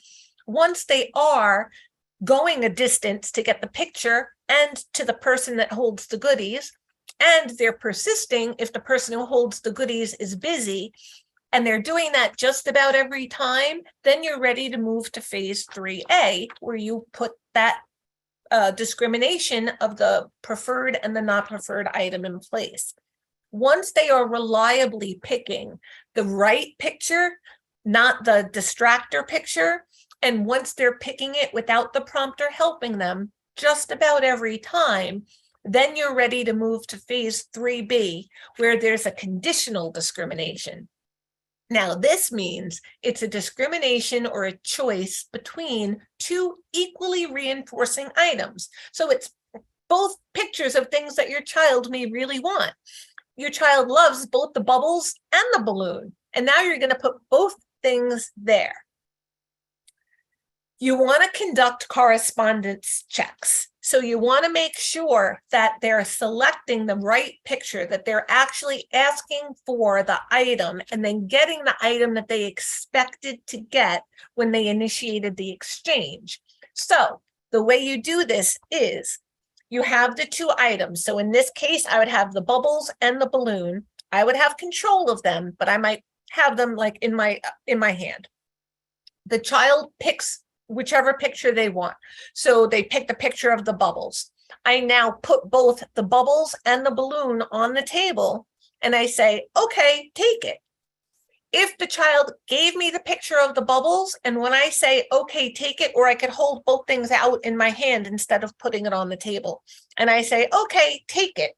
Once they are going a distance to get the picture and to the person that holds the goodies, and they're persisting if the person who holds the goodies is busy, and they're doing that just about every time, then you're ready to move to phase 3A, where you put that discrimination of the preferred and the not preferred item in place. Once they are reliably picking the right picture, not the distractor picture, and once they're picking it without the prompter helping them just about every time, then you're ready to move to phase 3B, where there's a conditional discrimination. Now, this means it's a discrimination or a choice between two equally reinforcing items. So it's both pictures of things that your child may really want. Your child loves both the bubbles and the balloon, and now you're going to put both things there. You want to conduct correspondence checks. So you want to make sure that they're selecting the right picture, that they're actually asking for the item and then getting the item that they expected to get when they initiated the exchange. So the way you do this is you have the two items. So in this case, I would have the bubbles and the balloon. I would have control of them, but I might have them like in my hand. The child picks whichever picture they want. So they pick the picture of the bubbles. I now put both the bubbles and the balloon on the table and I say, okay, take it. If the child gave me the picture of the bubbles, and when I say, okay, take it, or I could hold both things out in my hand instead of putting it on the table, and I say, okay, take it.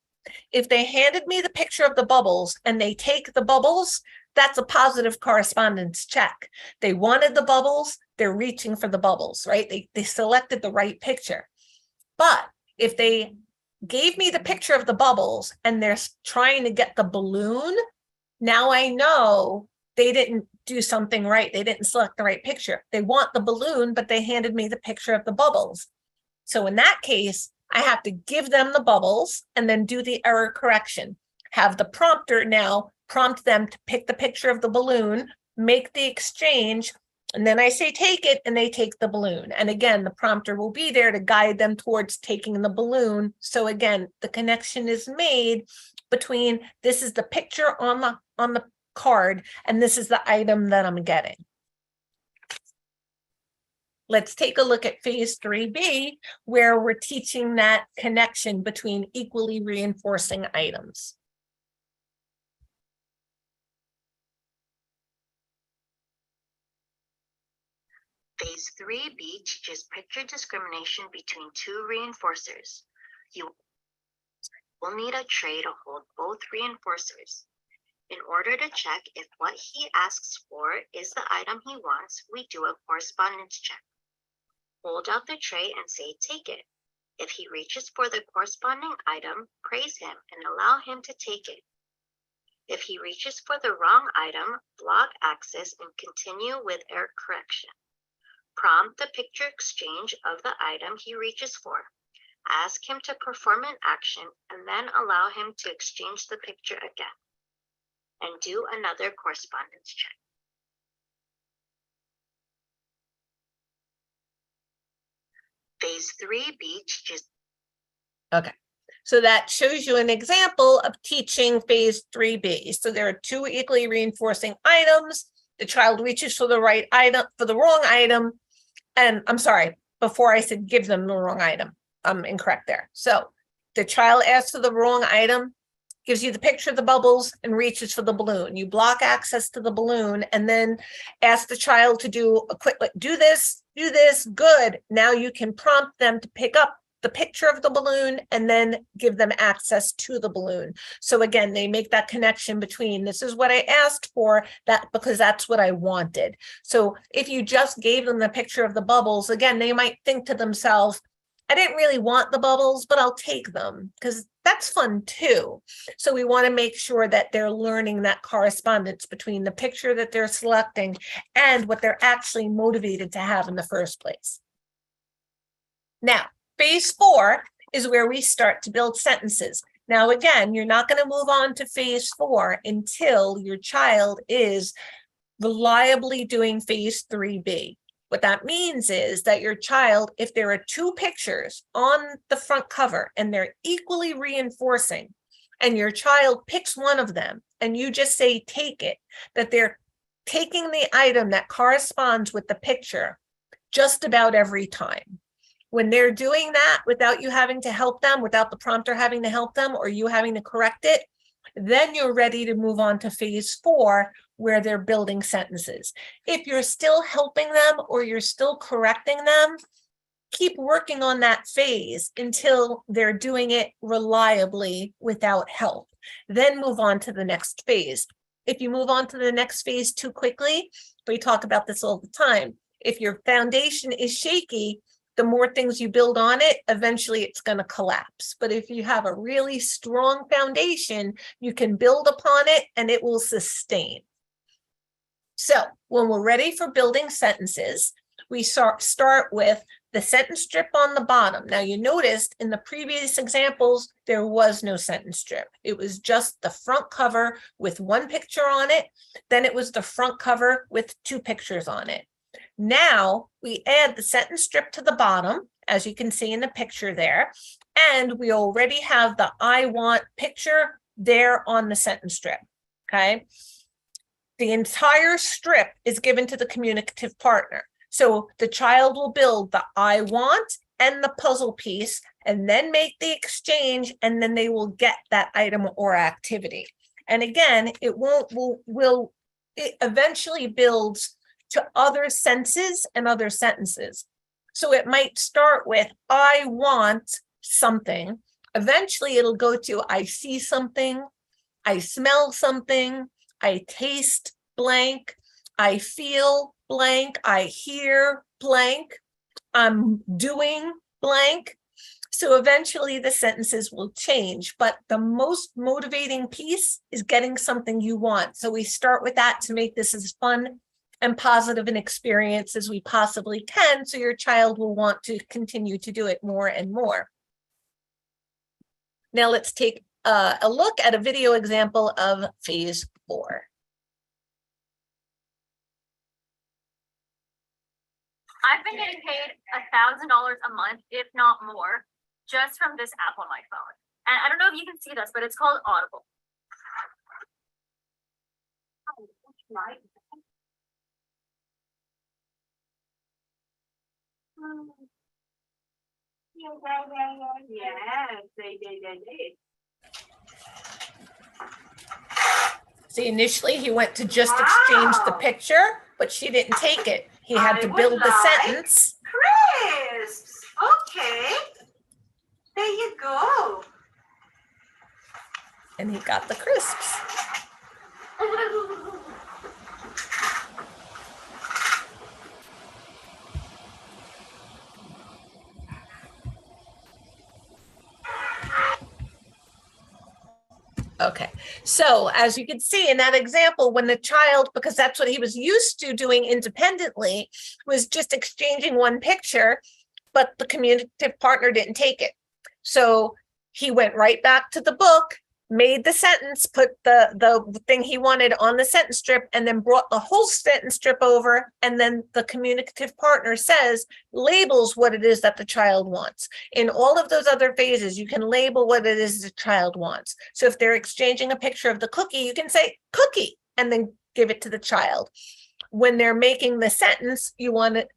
If they handed me the picture of the bubbles and they take the bubbles, that's a positive correspondence check. They wanted the bubbles, they're reaching for the bubbles, right? They selected the right picture. But if they gave me the picture of the bubbles and they're trying to get the balloon, now I know they didn't do something right. They didn't select the right picture. They want the balloon, but they handed me the picture of the bubbles. So in that case, I have to give them the bubbles and then do the error correction. Have the prompter now prompt them to pick the picture of the balloon, make the exchange, And then I say take it, and they take the balloon. And again, the prompter will be there to guide them towards taking the balloon. So again, the connection is made between this is the picture on the card, and this is the item that I'm getting. Let's take a look at phase 3B, where we're teaching that connection between equally reinforcing items. Phase 3B teaches picture discrimination between two reinforcers. You will need a tray to hold both reinforcers. In order to check if what he asks for is the item he wants, we do a correspondence check. Hold out the tray and say, take it. If he reaches for the corresponding item, praise him and allow him to take it. If he reaches for the wrong item, block access and continue with error correction. Prompt the picture exchange of the item he reaches for. Ask him to perform an action and then allow him to exchange the picture again. And do another correspondence check. Phase 3B teaches. Okay, so that shows you an example of teaching phase 3B. So there are two equally reinforcing items. The child reaches for the right item, for the wrong item. And I'm sorry, before I said give them the wrong item, I'm incorrect there. So the child asks for the wrong item, gives you the picture of the bubbles, and reaches for the balloon. You block access to the balloon and then ask the child to do a quick, like, do this, good. Now you can prompt them to pick up the picture of the balloon and then give them access to the balloon. So again, they make that connection between this is what I asked for, that because that's what I wanted. So if you just gave them the picture of the bubbles, again, they might think to themselves, I didn't really want the bubbles, but I'll take them because that's fun too. So we want to make sure that they're learning that correspondence between the picture that they're selecting and what they're actually motivated to have in the first place. Now, phase 4 is where we start to build sentences. Now, again, you're not going to move on to phase 4 until your child is reliably doing phase 3B. What that means is that your child, if there are two pictures on the front cover and they're equally reinforcing, and your child picks one of them and you just say, take it, that they're taking the item that corresponds with the picture just about every time. When they're doing that without you having to help them, without the prompter having to help them or you having to correct it, then you're ready to move on to phase 4, where they're building sentences. If you're still helping them or you're still correcting them, keep working on that phase until they're doing it reliably without help. Then move on to the next phase. If you move on to the next phase too quickly, we talk about this all the time. If your foundation is shaky, the more things you build on it, eventually it's going to collapse. But if you have a really strong foundation, you can build upon it and it will sustain. So when we're ready for building sentences, we start with the sentence strip on the bottom. Now you noticed in the previous examples, there was no sentence strip. It was just the front cover with one picture on it. Then it was the front cover with two pictures on it. Now we add the sentence strip to the bottom, as you can see in the picture there, and we already have the I want picture there on the sentence strip, okay? The entire strip is given to the communicative partner. So the child will build the I want and the puzzle piece and then make the exchange, and then they will get that item or activity. And again, it eventually builds to other senses and other sentences. So it might start with, I want something. Eventually it'll go to, I see something, I smell something, I taste blank, I feel blank, I hear blank, I'm doing blank. So eventually the sentences will change, but the most motivating piece is getting something you want. So we start with that to make this as fun and positive an experience as we possibly can, so your child will want to continue to do it more and more. Now let's take a look at a video example of phase 4. I've been getting paid $1,000 a month, if not more, just from this app on my phone. And I don't know if you can see this, but it's called Audible. Right. Yes, they did. See, initially he went to just exchange the picture, but she didn't take it. He had to build the sentence. Crisps. Okay. There you go. And he got the crisps. Okay, so as you can see in that example, when the child, because that's what he was used to doing independently, was just exchanging one picture, but the communicative partner didn't take it. So he went right back to the book, made the sentence, put the thing he wanted on the sentence strip, and then brought the whole sentence strip over. And then the communicative partner says, labels what it is that the child wants. In all of those other phases, you can label what it is the child wants. So if they're exchanging a picture of the cookie, you can say cookie, and then give it to the child. When they're making the sentence, you want to,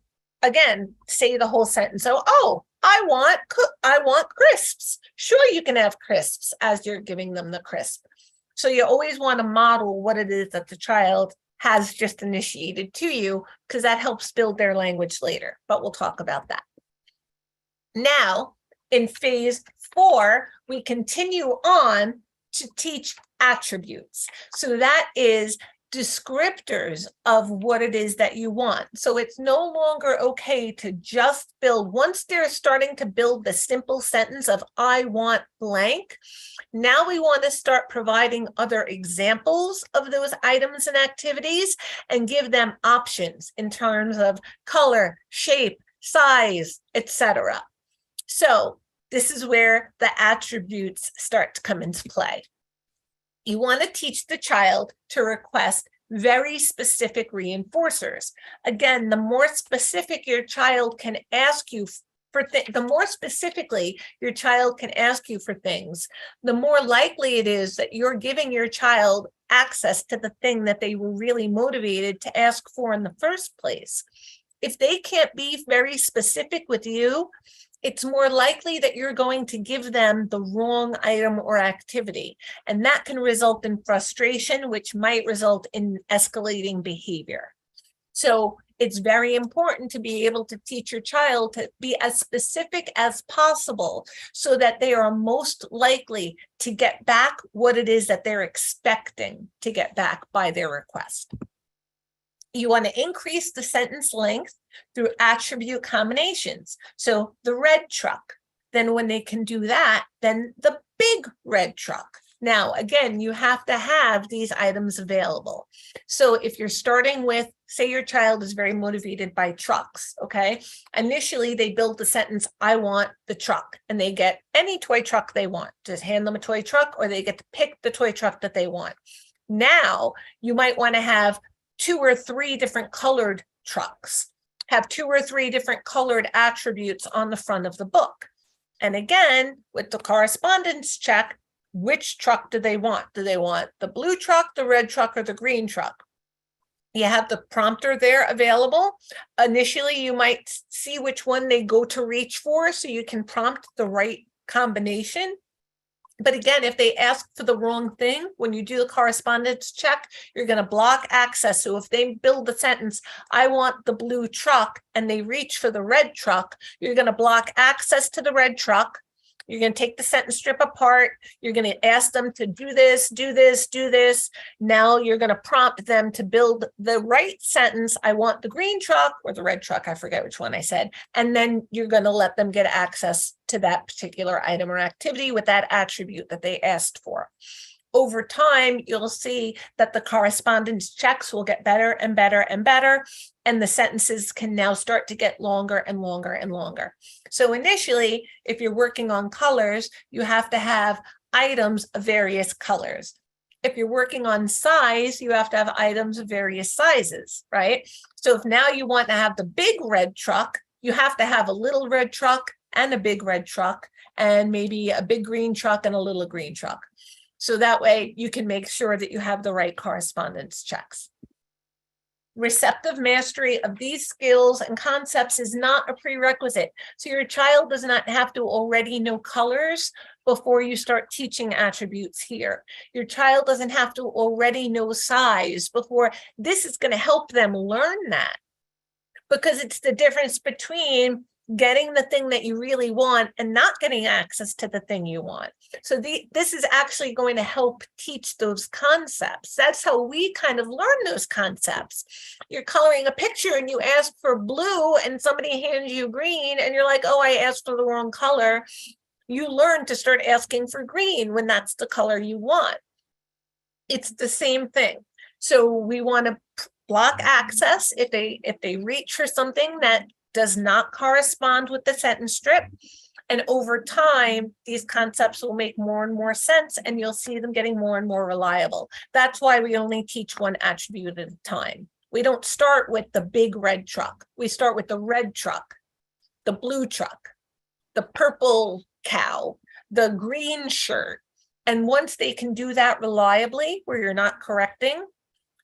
again, say the whole sentence. So, oh, I want crisps. Sure, you can have crisps as you're giving them the crisp. So you always want to model what it is that the child has just initiated to you, because that helps build their language later, but we'll talk about that. Now, in phase 4, we continue on to teach attributes. So that is descriptors of what it is that you want. So it's no longer okay to just build, once they're starting to build the simple sentence of I want blank, now we want to start providing other examples of those items and activities and give them options in terms of color, shape, size, etc. So this is where the attributes start to come into play. You want to teach the child to request very specific reinforcers. Again, the more specific your child can ask you for the more specifically your child can ask you for things, the more likely it is that you're giving your child access to the thing that they were really motivated to ask for in the first place. If they can't be very specific with you, it's more likely that you're going to give them the wrong item or activity. And that can result in frustration, which might result in escalating behavior. So it's very important to be able to teach your child to be as specific as possible so that they are most likely to get back what it is that they're expecting to get back by their request. You want to increase the sentence length through attribute combinations. So the red truck, then when they can do that, then the big red truck. Now, again, you have to have these items available. So if you're starting with, say your child is very motivated by trucks, okay? Initially, they build the sentence, I want the truck, and they get any toy truck they want. Just hand them a toy truck, or they get to pick the toy truck that they want. Now, you might want to have 2 or 3 different colored trucks, have 2 or 3 different colored attributes on the front of the book. And again, with the correspondence check, which truck do they want? Do they want the blue truck, the red truck, or the green truck? You have the prompter there available. Initially, you might see which one they go to reach for so you can prompt the right combination. But again, if they ask for the wrong thing, when you do the correspondence check, you're going to block access. So if they build the sentence, I want the blue truck, and they reach for the red truck, you're going to block access to the red truck. You're going to take the sentence strip apart. You're going to ask them to do this, do this, do this. Now you're going to prompt them to build the right sentence. I want the green truck or the red truck. I forget which one I said. And then you're going to let them get access to that particular item or activity with that attribute that they asked for. Over time, you'll see that the correspondence checks will get better and better and better, and the sentences can now start to get longer and longer and longer. So initially, if you're working on colors, you have to have items of various colors. If you're working on size, you have to have items of various sizes, right? So if now you want to have the big red truck, you have to have a little red truck and a big red truck, and maybe a big green truck and a little green truck. So that way you can make sure that you have the right correspondence checks. Receptive mastery of these skills and concepts is not a prerequisite. So your child does not have to already know colors before you start teaching attributes here. Your child doesn't have to already know size before. This is going to help them learn that, because it's the difference between getting the thing that you really want and not getting access to the thing you want. So this is actually going to help teach those concepts. That's how we kind of learn those concepts. You're coloring a picture and you ask for blue and somebody hands you green and you're like, oh, I asked for the wrong color. You learn to start asking for green when that's the color you want. It's the same thing. So we want to block access if they reach for something that does not correspond with the sentence strip. And over time, these concepts will make more and more sense, and you'll see them getting more and more reliable. That's why we only teach one attribute at a time. We don't start with the big red truck. We start with the red truck, the blue truck, the purple cow, the green shirt. And once they can do that reliably, where you're not correcting,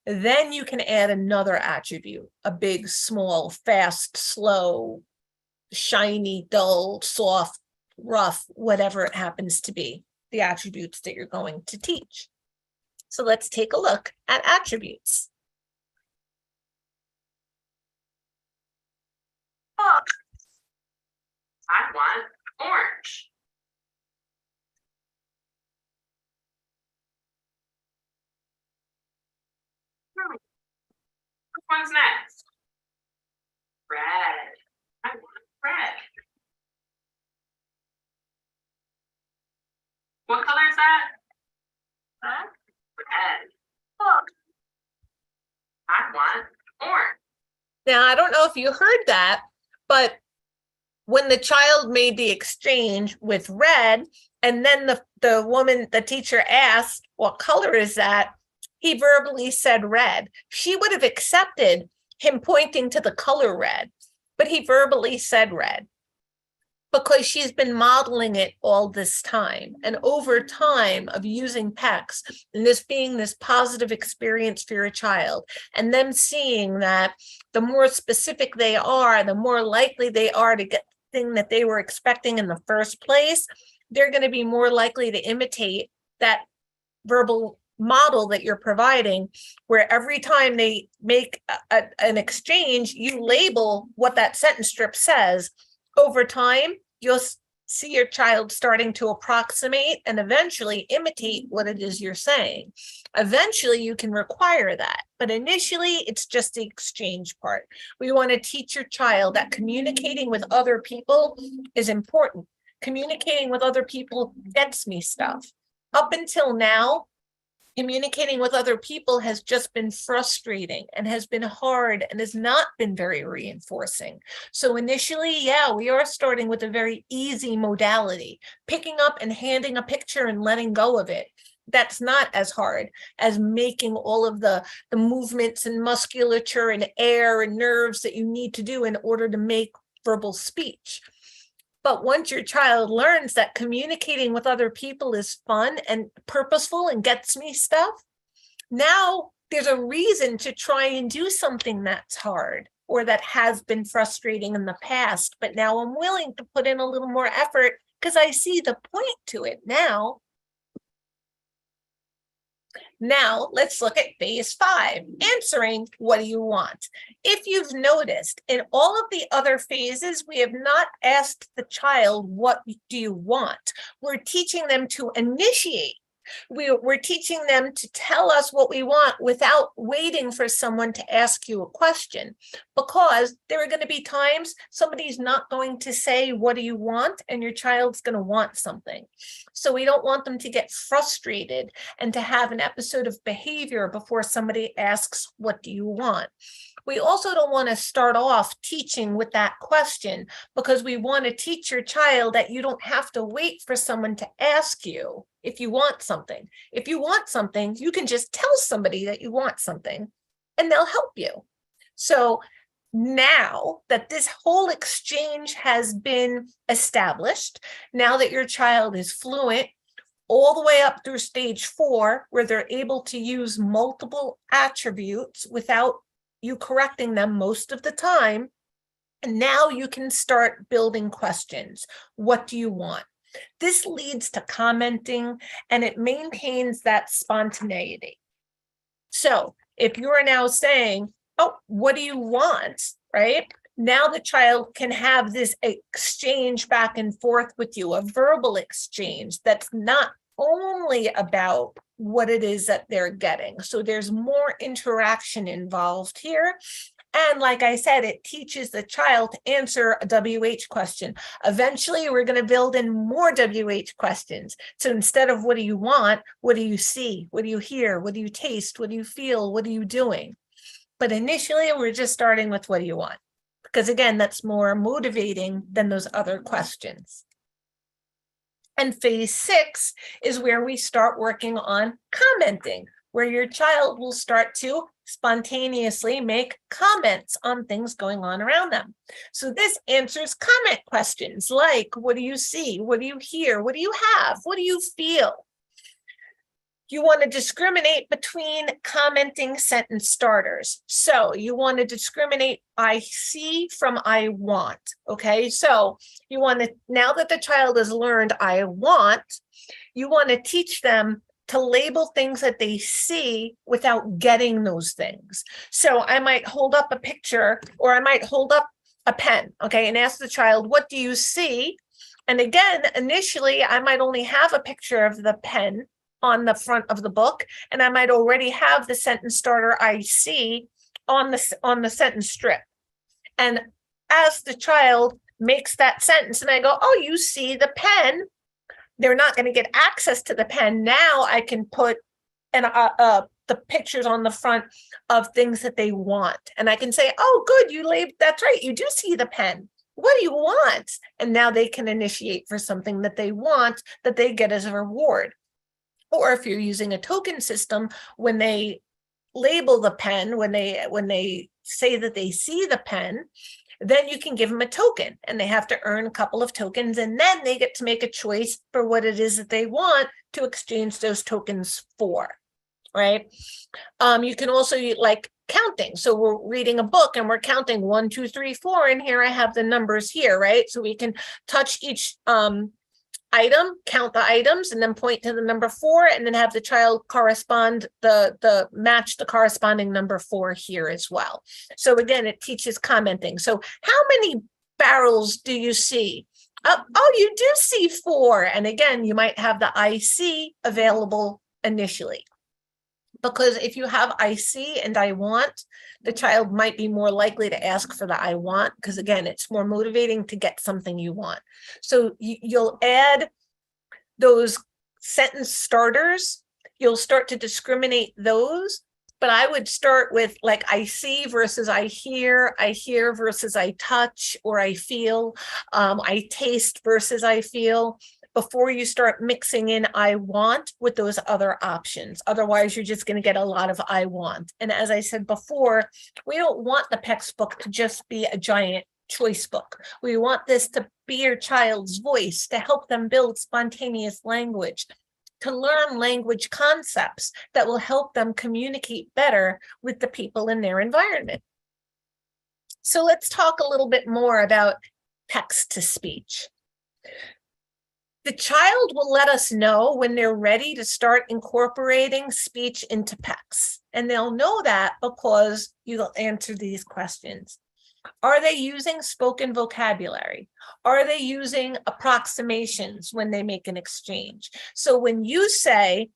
then you can add another attribute, a big, small, fast, slow, shiny, dull, soft, rough, whatever it happens to be, the attributes that you're going to teach. So let's take a look at attributes. Oh, I want orange. Which one's next? Red. I want red. What color is that? Huh? Red. Oh. I want orange. Now, I don't know if you heard that, but when the child made the exchange with red, and then the teacher asked, what color is that? He verbally said red. She would have accepted him pointing to the color red, but he verbally said red because she's been modeling it all this time. And over time of using PECS and this being this positive experience for your child, and them seeing that the more specific they are, the more likely they are to get the thing that they were expecting in the first place, they're going to be more likely to imitate that verbal model that you're providing, where every time they make an exchange, you label what that sentence strip says. Over time, you'll see your child starting to approximate and eventually imitate what it is you're saying. Eventually, you can require that, but initially, it's just the exchange part. We want to teach your child that communicating with other people is important. Communicating with other people gets me stuff. Up until now, communicating with other people has just been frustrating and has been hard and has not been very reinforcing. So initially, yeah, we are starting with a very easy modality, picking up and handing a picture and letting go of it. That's not as hard as making all of the movements and musculature and air and nerves that you need to do in order to make verbal speech. But once your child learns that communicating with other people is fun and purposeful and gets me stuff, now there's a reason to try and do something that's hard or that has been frustrating in the past. But now I'm willing to put in a little more effort because I see the point to it now. Now let's look at phase 5, answering what do you want? If you've noticed, in all of the other phases, we have not asked the child, what do you want? We're teaching them to initiate. We're teaching them to tell us what we want without waiting for someone to ask you a question, because there are going to be times somebody's not going to say, what do you want? And your child's going to want something. So we don't want them to get frustrated and to have an episode of behavior before somebody asks, what do you want? We also don't want to start off teaching with that question, because we want to teach your child that you don't have to wait for someone to ask you. if you want something. If you want something, you can just tell somebody that you want something and they'll help you. So now that this whole exchange has been established, now that your child is fluent all the way up through stage 4, where they're able to use multiple attributes without you correcting them most of the time, and now you can start building questions. What do you want? This leads to commenting, and it maintains that spontaneity. So if you are now saying, oh, what do you want, right? Now the child can have this exchange back and forth with you, a verbal exchange that's not only about what it is that they're getting. So there's more interaction involved here. And like I said, it teaches the child to answer a WH question. Eventually, we're going to build in more WH questions. So instead of what do you want, what do you see? What do you hear? What do you taste? What do you feel? What are you doing? But initially, we're just starting with what do you want? Because again, that's more motivating than those other questions. And phase 6 is where we start working on commenting, where your child will start to spontaneously make comments on things going on around them. So this answers comment questions like, what do you see? What do you hear? What do you have? What do you feel? You want to discriminate between commenting sentence starters. So you want to discriminate I see from I want. Okay, so you want to, now that the child has learned I want, you want to teach them to label things that they see without getting those things. So I might hold up a picture, or I might hold up a pen, okay, and ask the child, what do you see? And again, initially, I might only have a picture of the pen on the front of the book, and I might already have the sentence starter I see on the sentence strip. And as the child makes that sentence, and I go, oh, you see the pen, they're not going to get access to the pen. Now I can put the pictures on the front of things that they want. And I can say, oh, good, you labeled, that's right, you do see the pen. What do you want? And now they can initiate for something that they want, that they get as a reward. Or if you're using a token system, when they label the pen, when they say that they see the pen, then you can give them a token, and they have to earn a couple of tokens, and then they get to make a choice for what it is that they want to exchange those tokens for, right? You can also like counting. So we're reading a book and we're counting 1, 2, 3, 4, and here I have the numbers here, right? So we can touch each item, count the items, and then point to the number 4, and then have the child correspond match the corresponding number 4 here as well. So again, it teaches commenting. So how many barrels do you see? Oh, you do see 4. And again, you might have the I see available initially. Because if you have I see and I want, the child might be more likely to ask for the I want, because again, it's more motivating to get something you want. So you'll add those sentence starters, you'll start to discriminate those, but I would start with like I see versus I hear versus I touch or I feel, I taste versus I feel, before you start mixing in I want with those other options. Otherwise, you're just going to get a lot of I want. And as I said before, we don't want the PECS book to just be a giant choice book. We want this to be your child's voice, to help them build spontaneous language, to learn language concepts that will help them communicate better with the people in their environment. So let's talk a little bit more about text to speech. The child will let us know when they're ready to start incorporating speech into PECS. And they'll know that because you'll answer these questions. Are they using spoken vocabulary? Are they using approximations when they make an exchange? So when you say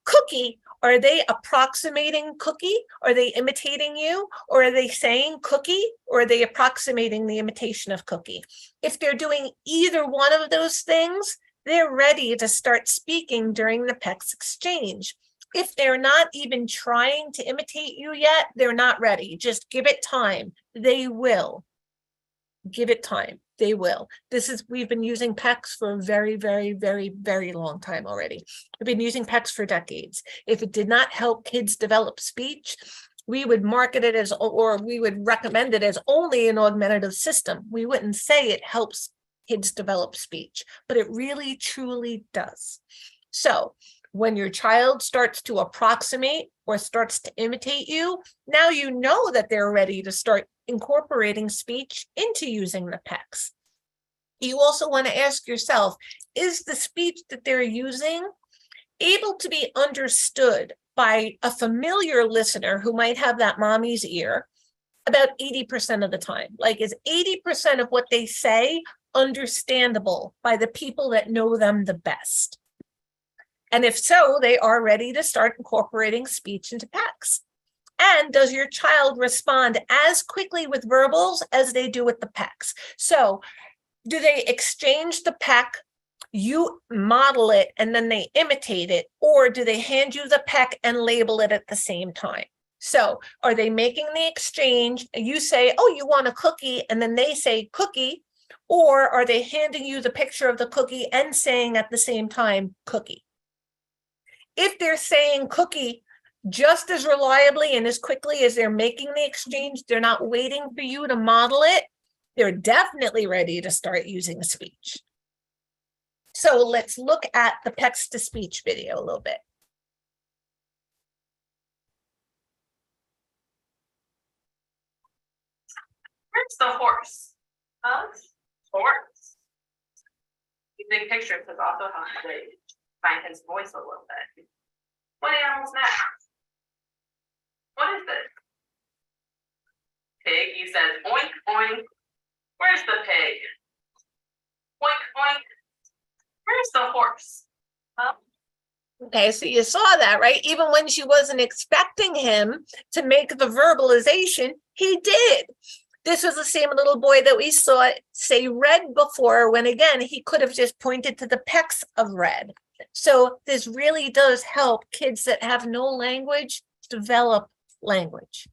cookie, are they approximating cookie? Are they imitating you? Or are they saying cookie? Or are they approximating the imitation of cookie? If they're doing either one of those things, they're ready to start speaking during the PECS exchange. If they're not even trying to imitate you yet, they're not ready. Just give it time. They will. Give it time. They will. We've been using PECS for a very, very, very, very long time already. We've been using PECS for decades. If it did not help kids develop speech, we would market it as, or we would recommend it as only an augmentative system. We wouldn't say it helps kids develop speech, but it really, truly does. So when your child starts to approximate or starts to imitate you, now you know that they're ready to start incorporating speech into using the PECS. You also want to ask yourself, is the speech that they're using able to be understood by a familiar listener who might have that mommy's ear about 80% of the time? Like, is 80% of what they say understandable by the people that know them the best? And if so, they are ready to start incorporating speech into PECS. And does your child respond as quickly with verbals as they do with the PECS? So do they exchange the PEC, you model it, and then they imitate it? Or do they hand you the PEC and label it at the same time? So are they making the exchange? You say, oh, you want a cookie, and then they say cookie. Or are they handing you the picture of the cookie and saying at the same time, cookie? If they're saying cookie just as reliably and as quickly as they're making the exchange, they're not waiting for you to model it, they're definitely ready to start using speech. So let's look at the PECS to speech video a little bit. Where's the horse? Horse. These big pictures has also helped to find his voice a little bit. What animal's next? What is this? Pig, he says, oink, oink. Where's the pig? Oink, oink. Where's the horse? Okay, so you saw that, right? Even when she wasn't expecting him to make the verbalization, he did. This was the same little boy that we saw say red before, when again, he could have just pointed to the PECS of red. So this really does help kids that have no language develop language.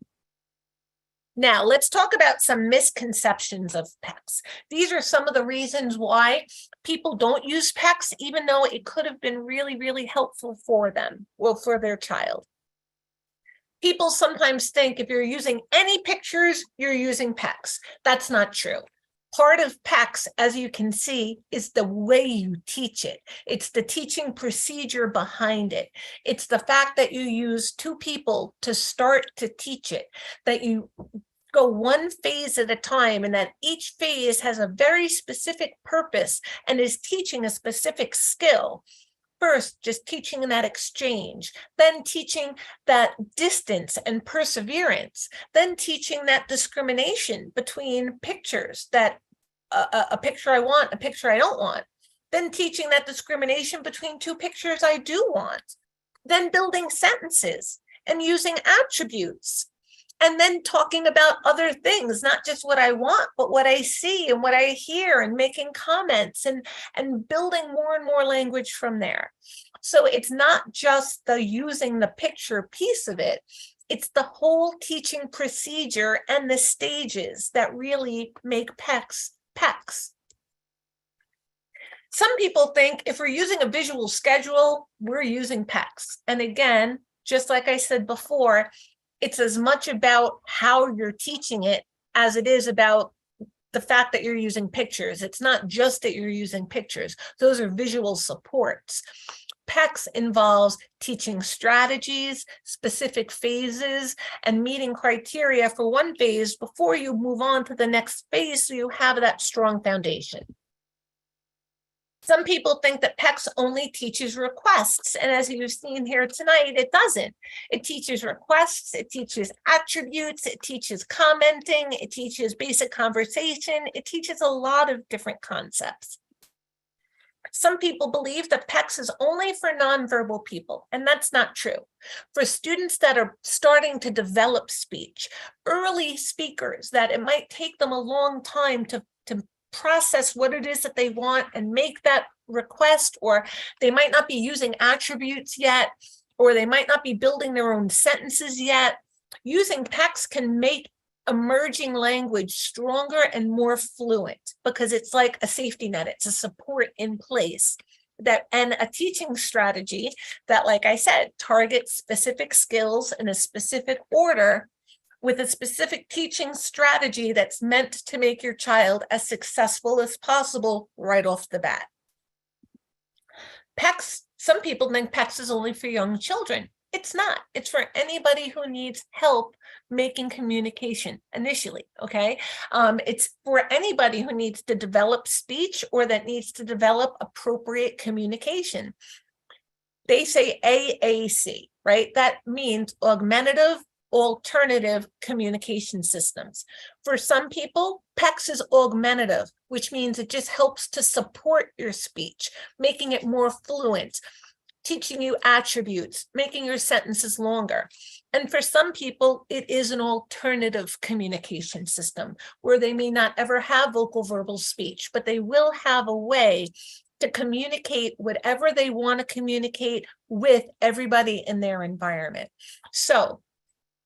Now, let's talk about some misconceptions of PECS. These are some of the reasons why people don't use PECS, even though it could have been really, really helpful for them, well, for their child. People sometimes think if you're using any pictures, you're using PECS. That's not true. Part of PECS, as you can see, is the way you teach it. It's the teaching procedure behind it. It's the fact that you use two people to start to teach it, that you go one phase at a time, and that each phase has a very specific purpose and is teaching a specific skill. First, just teaching that exchange, then teaching that distance and perseverance, then teaching that discrimination between pictures, that a picture I want, a picture I don't want, then teaching that discrimination between two pictures I do want, then building sentences and using attributes, and then talking about other things, not just what I want, but what I see and what I hear, and making comments and building more and more language from there. So it's not just the using the picture piece of it, it's the whole teaching procedure and the stages that really make PECS PECS. Some people think if we're using a visual schedule, we're using PECS. And again, just like I said before, it's as much about how you're teaching it as it is about the fact that you're using pictures. It's not just that you're using pictures. Those are visual supports. PECS involves teaching strategies, specific phases, and meeting criteria for one phase before you move on to the next phase, so you have that strong foundation. Some people think that PECS only teaches requests, and as you've seen here tonight, it doesn't. It teaches requests, it teaches attributes, it teaches commenting, it teaches basic conversation, it teaches a lot of different concepts. Some people believe that PECS is only for nonverbal people, and that's not true. For students that are starting to develop speech, early speakers that it might take them a long time to process what it is that they want and make that request, or they might not be using attributes yet, or they might not be building their own sentences yet. Using PECS can make emerging language stronger and more fluent, because it's like a safety net, it's a support in place. And a teaching strategy that, like I said, targets specific skills in a specific order with a specific teaching strategy that's meant to make your child as successful as possible right off the bat. PECS, some people think PECS is only for young children. It's not. It's for anybody who needs help making communication initially, okay? It's for anybody who needs to develop speech or that needs to develop appropriate communication. They say AAC, right? That means augmentative alternative communication systems. For some people, PECS is augmentative, which means it just helps to support your speech, making it more fluent, teaching you attributes, making your sentences longer. And for some people, it is an alternative communication system where they may not ever have vocal verbal speech, but they will have a way to communicate whatever they want to communicate with everybody in their environment. So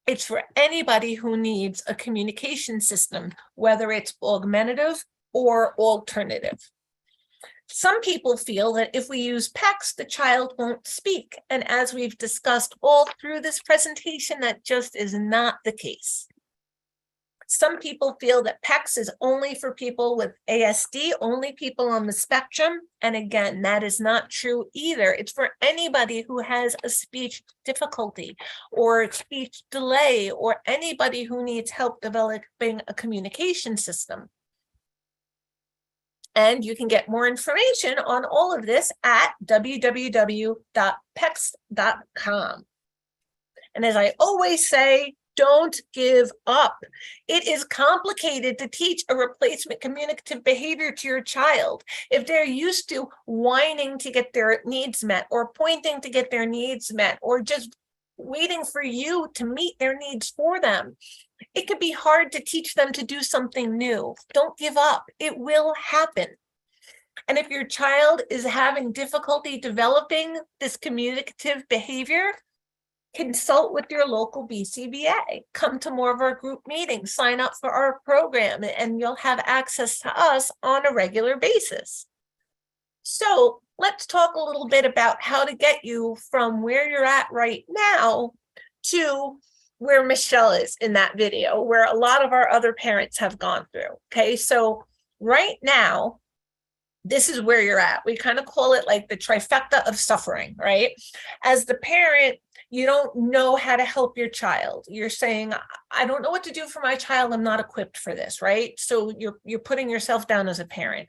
it's for anybody who needs a communication system, whether it's augmentative or alternative. Some people feel that if we use PECS, the child won't speak. And as we've discussed all through this presentation, that just is not the case. Some people feel that PECS is only for people with ASD, only people on the spectrum. And again, that is not true either. It's for anybody who has a speech difficulty or speech delay, or anybody who needs help developing a communication system. And you can get more information on all of this at www.pecs.com. And as I always say, don't give up. It is complicated to teach a replacement communicative behavior to your child. If they're used to whining to get their needs met, or pointing to get their needs met, or just waiting for you to meet their needs for them, it could be hard to teach them to do something new. Don't give up. It will happen. And if your child is having difficulty developing this communicative behavior, consult with your local BCBA. Come to more of our group meetings, sign up for our program, and you'll have access to us on a regular basis. So let's talk a little bit about how to get you from where you're at right now to where Michelle is in that video, where a lot of our other parents have gone through. Okay, so right now, this is where you're at. We kind of call it like the trifecta of suffering, right? As the parent, you don't know how to help your child. You're saying, I don't know what to do for my child. I'm not equipped for this, right? So you're putting yourself down as a parent.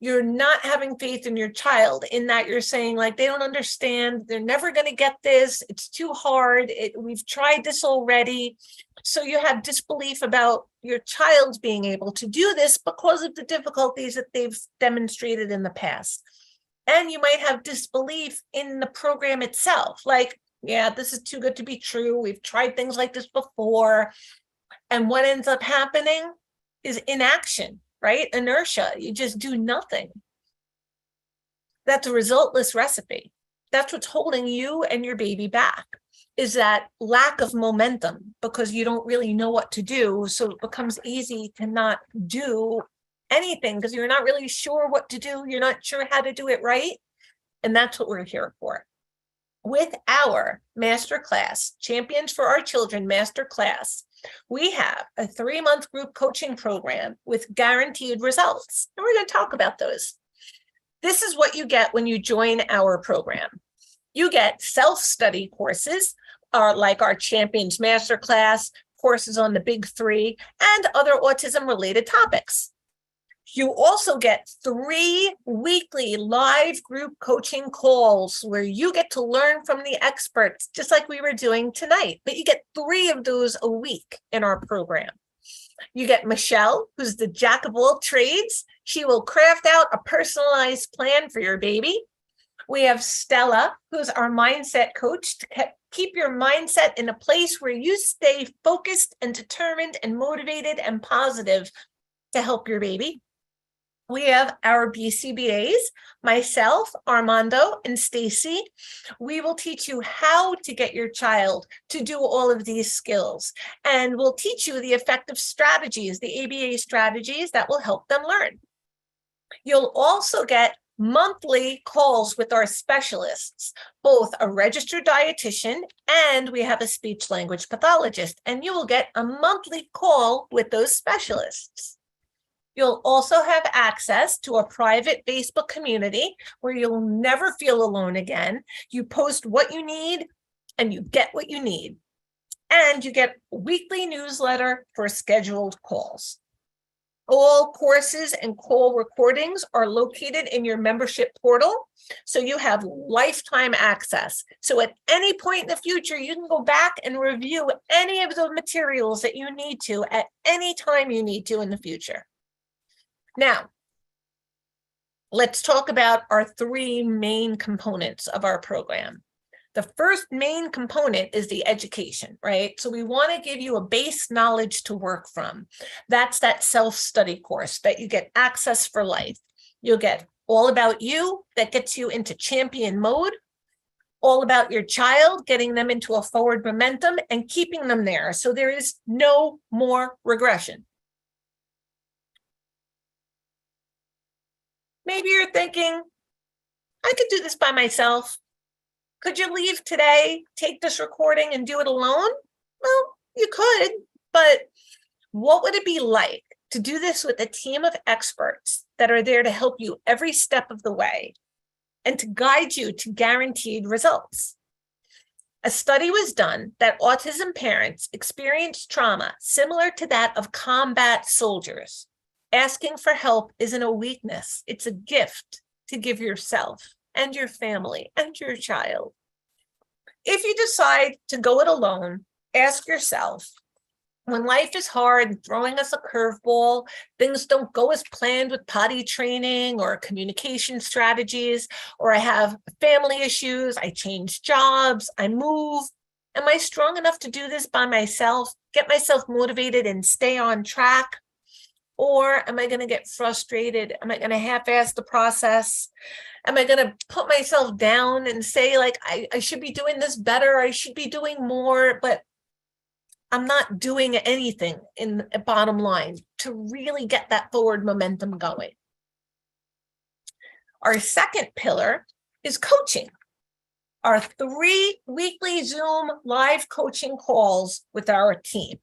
You're not having faith in your child in that you're saying, like, they don't understand. They're never going to get this. It's too hard. We've tried this already. So you have disbelief about your child being able to do this because of the difficulties that they've demonstrated in the past. And you might have disbelief in the program itself. Like, yeah, this is too good to be true. We've tried things like this before. And what ends up happening is inaction, right? Inertia. You just do nothing. That's a resultless recipe. That's what's holding you and your baby back, is that lack of momentum, because you don't really know what to do. So it becomes easy to not do anything because you're not really sure what to do. You're not sure how to do it right. And that's what we're here for. With our masterclass, Champions for Our Children masterclass, we have a 3-month group coaching program with guaranteed results. And we're going to talk about those. This is what you get when you join our program. You get self-study courses, like our Champions masterclass, courses on the big 3, and other autism-related topics. You also get 3 weekly live group coaching calls where you get to learn from the experts, just like we were doing tonight. But you get 3 of those a week in our program. You get Michelle, who's the jack of all trades. She will craft out a personalized plan for your baby. We have Stella, who's our mindset coach, to keep your mindset in a place where you stay focused and determined and motivated and positive to help your baby. We have our BCBAs, myself, Armando, and Stacy. We will teach you how to get your child to do all of these skills, and we'll teach you the effective strategies, the ABA strategies that will help them learn. You'll also get monthly calls with our specialists, both a registered dietitian and we have a speech language pathologist, and you will get a monthly call with those specialists. You'll also have access to a private Facebook community where you'll never feel alone again. You post what you need and you get what you need. And you get a weekly newsletter for scheduled calls. All courses and call recordings are located in your membership portal, so you have lifetime access. So at any point in the future, you can go back and review any of the materials that you need to at any time you need to in the future. Now, let's talk about our three main components of our program. The first main component is the education, right? So we want to give you a base knowledge to work from. That's that self-study course that you get access for life. You'll get all about you, that gets you into champion mode, all about your child, getting them into a forward momentum and keeping them there. So there is no more regression. Maybe you're thinking, I could do this by myself. Could you leave today, take this recording and do it alone? Well, you could, but what would it be like to do this with a team of experts that are there to help you every step of the way and to guide you to guaranteed results? A study was done that autism parents experience trauma similar to that of combat soldiers. Asking for help isn't a weakness, it's a gift to give yourself and your family and your child. If you decide to go it alone, ask yourself, when life is hard and throwing us a curveball, things don't go as planned with potty training or communication strategies, or I have family issues, I change jobs, I move, am I strong enough to do this by myself, get myself motivated and stay on track? Or am I going to get frustrated? Am I going to half-ass the process? Am I going to put myself down and say, like, I should be doing this better, I should be doing more, but I'm not doing anything in the bottom line to really get that forward momentum going? Our second pillar is coaching. Our 3 weekly Zoom live coaching calls with our team.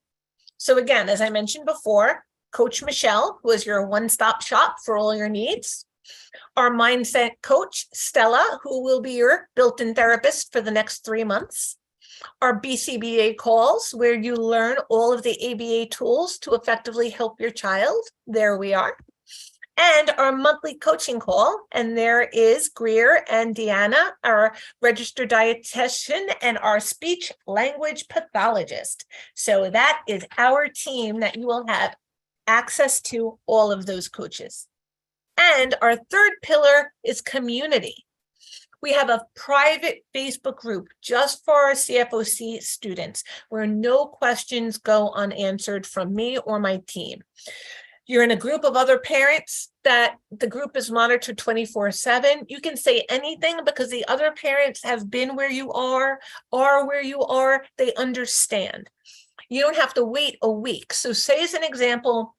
So again, as I mentioned before, Coach Michelle, who is your one-stop shop for all your needs. Our mindset coach, Stella, who will be your built-in therapist for the next 3 months. Our BCBA calls, where you learn all of the ABA tools to effectively help your child. There we are. And our monthly coaching call, and there is Greer and Deanna, our registered dietitian and our speech language pathologist. So that is our team that you will have access to all of those coaches. And our third pillar is community. We have a private Facebook group just for our CFOC students where no questions go unanswered from me or my team. You're in a group of other parents that the group is monitored 24/7. You can say anything because the other parents have been where you are where you are, they understand. You don't have to wait a week. So say as an example,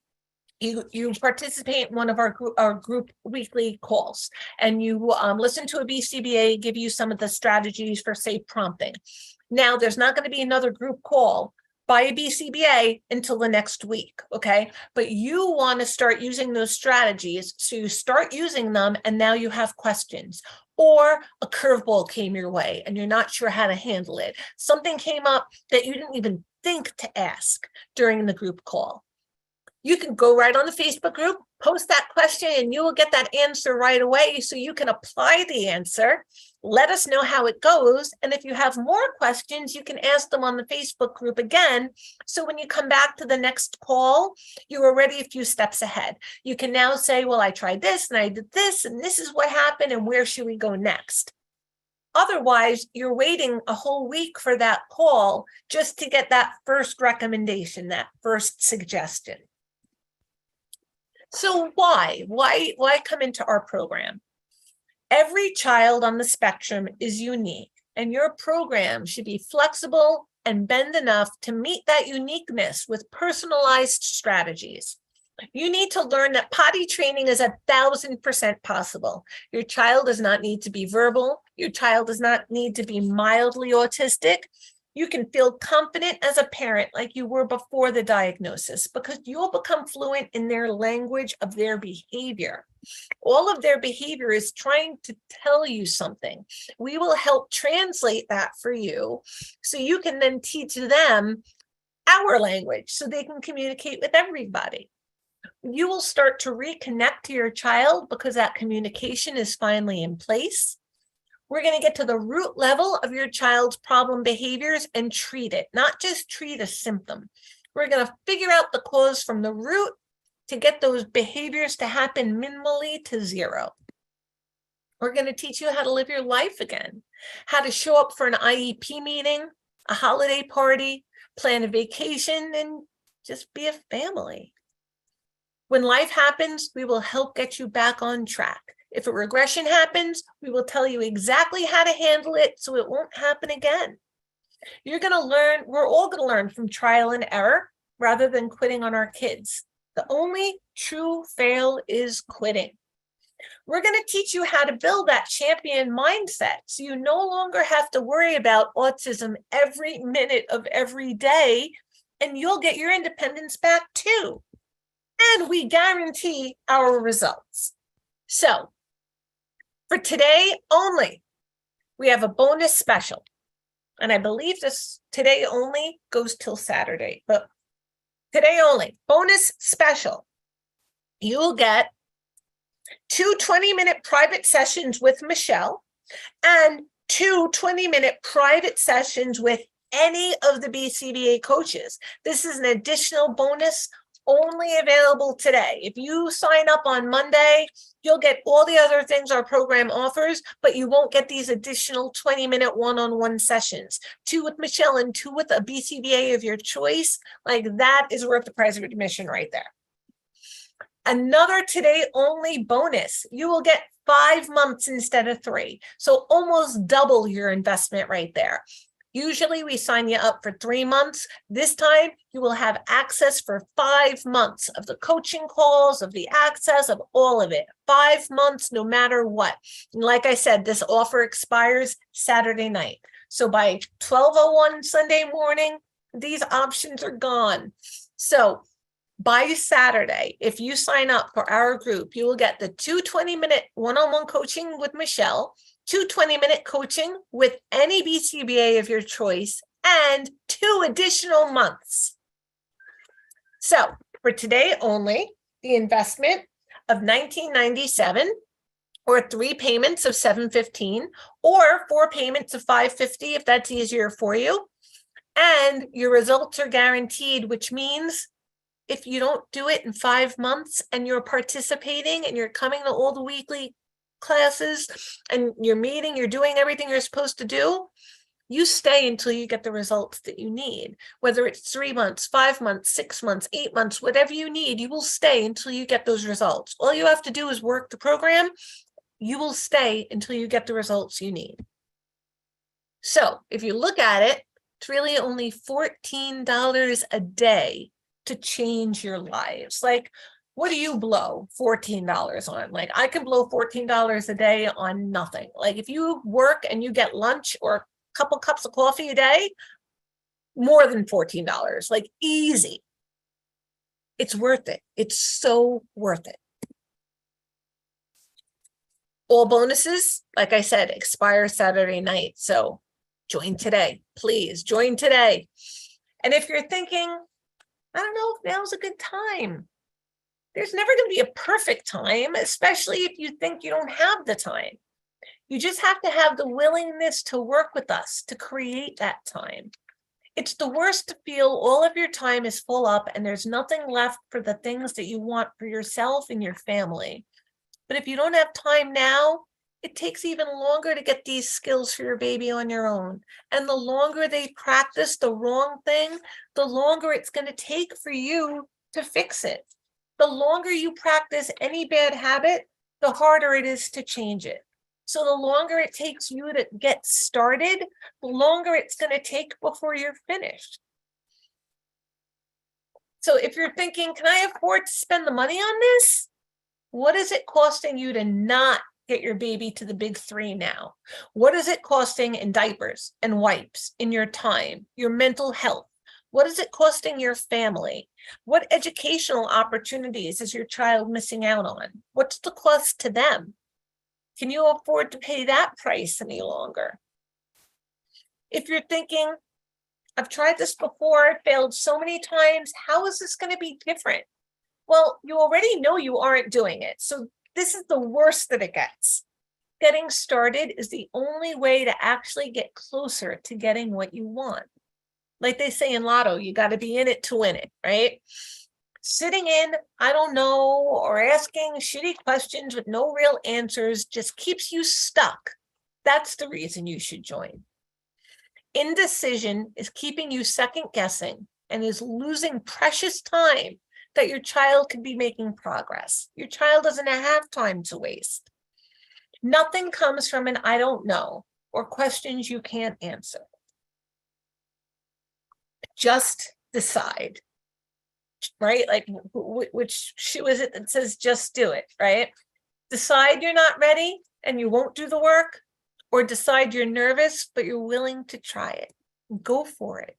you participate in one of our group weekly calls and you listen to a BCBA, give you some of the strategies for safe prompting. Now there's not going to be another group call by a BCBA until the next week, okay? But you want to start using those strategies, so you start using them and now you have questions. Or a curveball came your way and you're not sure how to handle it. Something came up that you didn't even think to ask during the group call. You can go right on the Facebook group, post that question, and you will get that answer right away so you can apply the answer. Let us know how it goes. And if you have more questions, you can ask them on the Facebook group again. So when you come back to the next call, you're already a few steps ahead. You can now say, well, I tried this and I did this and this is what happened and where should we go next? Otherwise, you're waiting a whole week for that call just to get that first recommendation, that first suggestion. So why come into our program? Every child on the spectrum is unique, and your program should be flexible and bend enough to meet that uniqueness with personalized strategies. You need to learn that potty training is 1,000% possible. Your child does not need to be verbal. Your child does not need to be mildly autistic. You can feel confident as a parent like you were before the diagnosis because you'll become fluent in their language of their behavior. All of their behavior is trying to tell you something. We will help translate that for you so you can then teach them our language so they can communicate with everybody. You will start to reconnect to your child because that communication is finally in place. We're going to get to the root level of your child's problem behaviors and treat it, not just treat a symptom. We're going to figure out the cause from the root to get those behaviors to happen minimally to zero. We're going to teach you how to live your life again, how to show up for an IEP meeting, a holiday party, plan a vacation, and just be a family. When life happens, we will help get you back on track. If a regression happens, we will tell you exactly how to handle it so it won't happen again. You're going to learn, we're all going to learn from trial and error rather than quitting on our kids. The only true fail is quitting. We're going to teach you how to build that champion mindset so you no longer have to worry about autism every minute of every day, and you'll get your independence back too. And we guarantee our results. So, for today only, we have a bonus special. And I believe this today only goes till Saturday, but today only, bonus special. You will get 2 20-minute private sessions with Michelle and 2 20-minute private sessions with any of the BCBA coaches. This is an additional bonus only available today. If you sign up on Monday, you'll get all the other things our program offers, but you won't get these additional 20-minute one-on-one sessions. 2 with Michelle and 2 with a BCBA of your choice. Like, that is worth the price of admission right there. Another today only bonus. You will get 5 months instead of 3. So almost double your investment right there. Usually we sign you up for 3 months. This time you will have access for 5 months of the coaching calls, of the access, of all of it. 5 months, no matter what. And like I said, this offer expires Saturday night. So by 12:01 Sunday morning, these options are gone. So by Saturday, if you sign up for our group, you will get the 2 20-minute one-on-one coaching with Michelle, 2 20-minute coaching with any BCBA of your choice, and 2 additional months. So for today only, the investment of $19.97 or 3 payments of $7.15 or 4 payments of $5.50 if that's easier for you. And your results are guaranteed, which means if you don't do it in 5 months and you're participating and you're coming to all the weekly classes and you're meeting, you're doing everything you're supposed to do, you stay until you get the results that you need. Whether it's 3 months, 5 months, 6 months, 8 months, whatever you need, you will stay until you get those results. All you have to do is work the program. You will stay until you get the results you need. So if you look at it, it's really only $14 a day to change your lives. Like, what do you blow $14 on? Like, I can blow $14 a day on nothing. Like, if you work and you get lunch or a couple cups of coffee a day, more than $14, like, easy. It's worth it. It's so worth it. All bonuses, like I said, expire Saturday night. So join today. Please join today. And if you're thinking, I don't know if now's a good time, there's never going to be a perfect time, especially if you think you don't have the time. You just have to have the willingness to work with us to create that time. It's the worst to feel all of your time is full up and there's nothing left for the things that you want for yourself and your family. But if you don't have time now, it takes even longer to get these skills for your baby on your own. And the longer they practice the wrong thing, the longer it's going to take for you to fix it. The longer you practice any bad habit, the harder it is to change it. So the longer it takes you to get started, the longer it's going to take before you're finished. So if you're thinking, can I afford to spend the money on this? What is it costing you to not get your baby to the big three now? What is it costing in diapers and wipes, in your time, your mental health? What is it costing your family? What educational opportunities is your child missing out on? What's the cost to them? Can you afford to pay that price any longer? If you're thinking, I've tried this before, it failed so many times, how is this going to be different? Well, you already know you aren't doing it. So this is the worst that it gets. Getting started is the only way to actually get closer to getting what you want. Like they say in Lotto, you got to be in it to win it, right? Sitting in, I don't know, or asking shitty questions with no real answers just keeps you stuck. That's the reason you should join. Indecision is keeping you second guessing and is losing precious time that your child could be making progress. Your child doesn't have time to waste. Nothing comes from an I don't know or questions you can't answer. Just decide, right? Like, which shoe is it that says just do it, right? Decide you're not ready and you won't do the work, or decide you're nervous, but you're willing to try it. Go for it.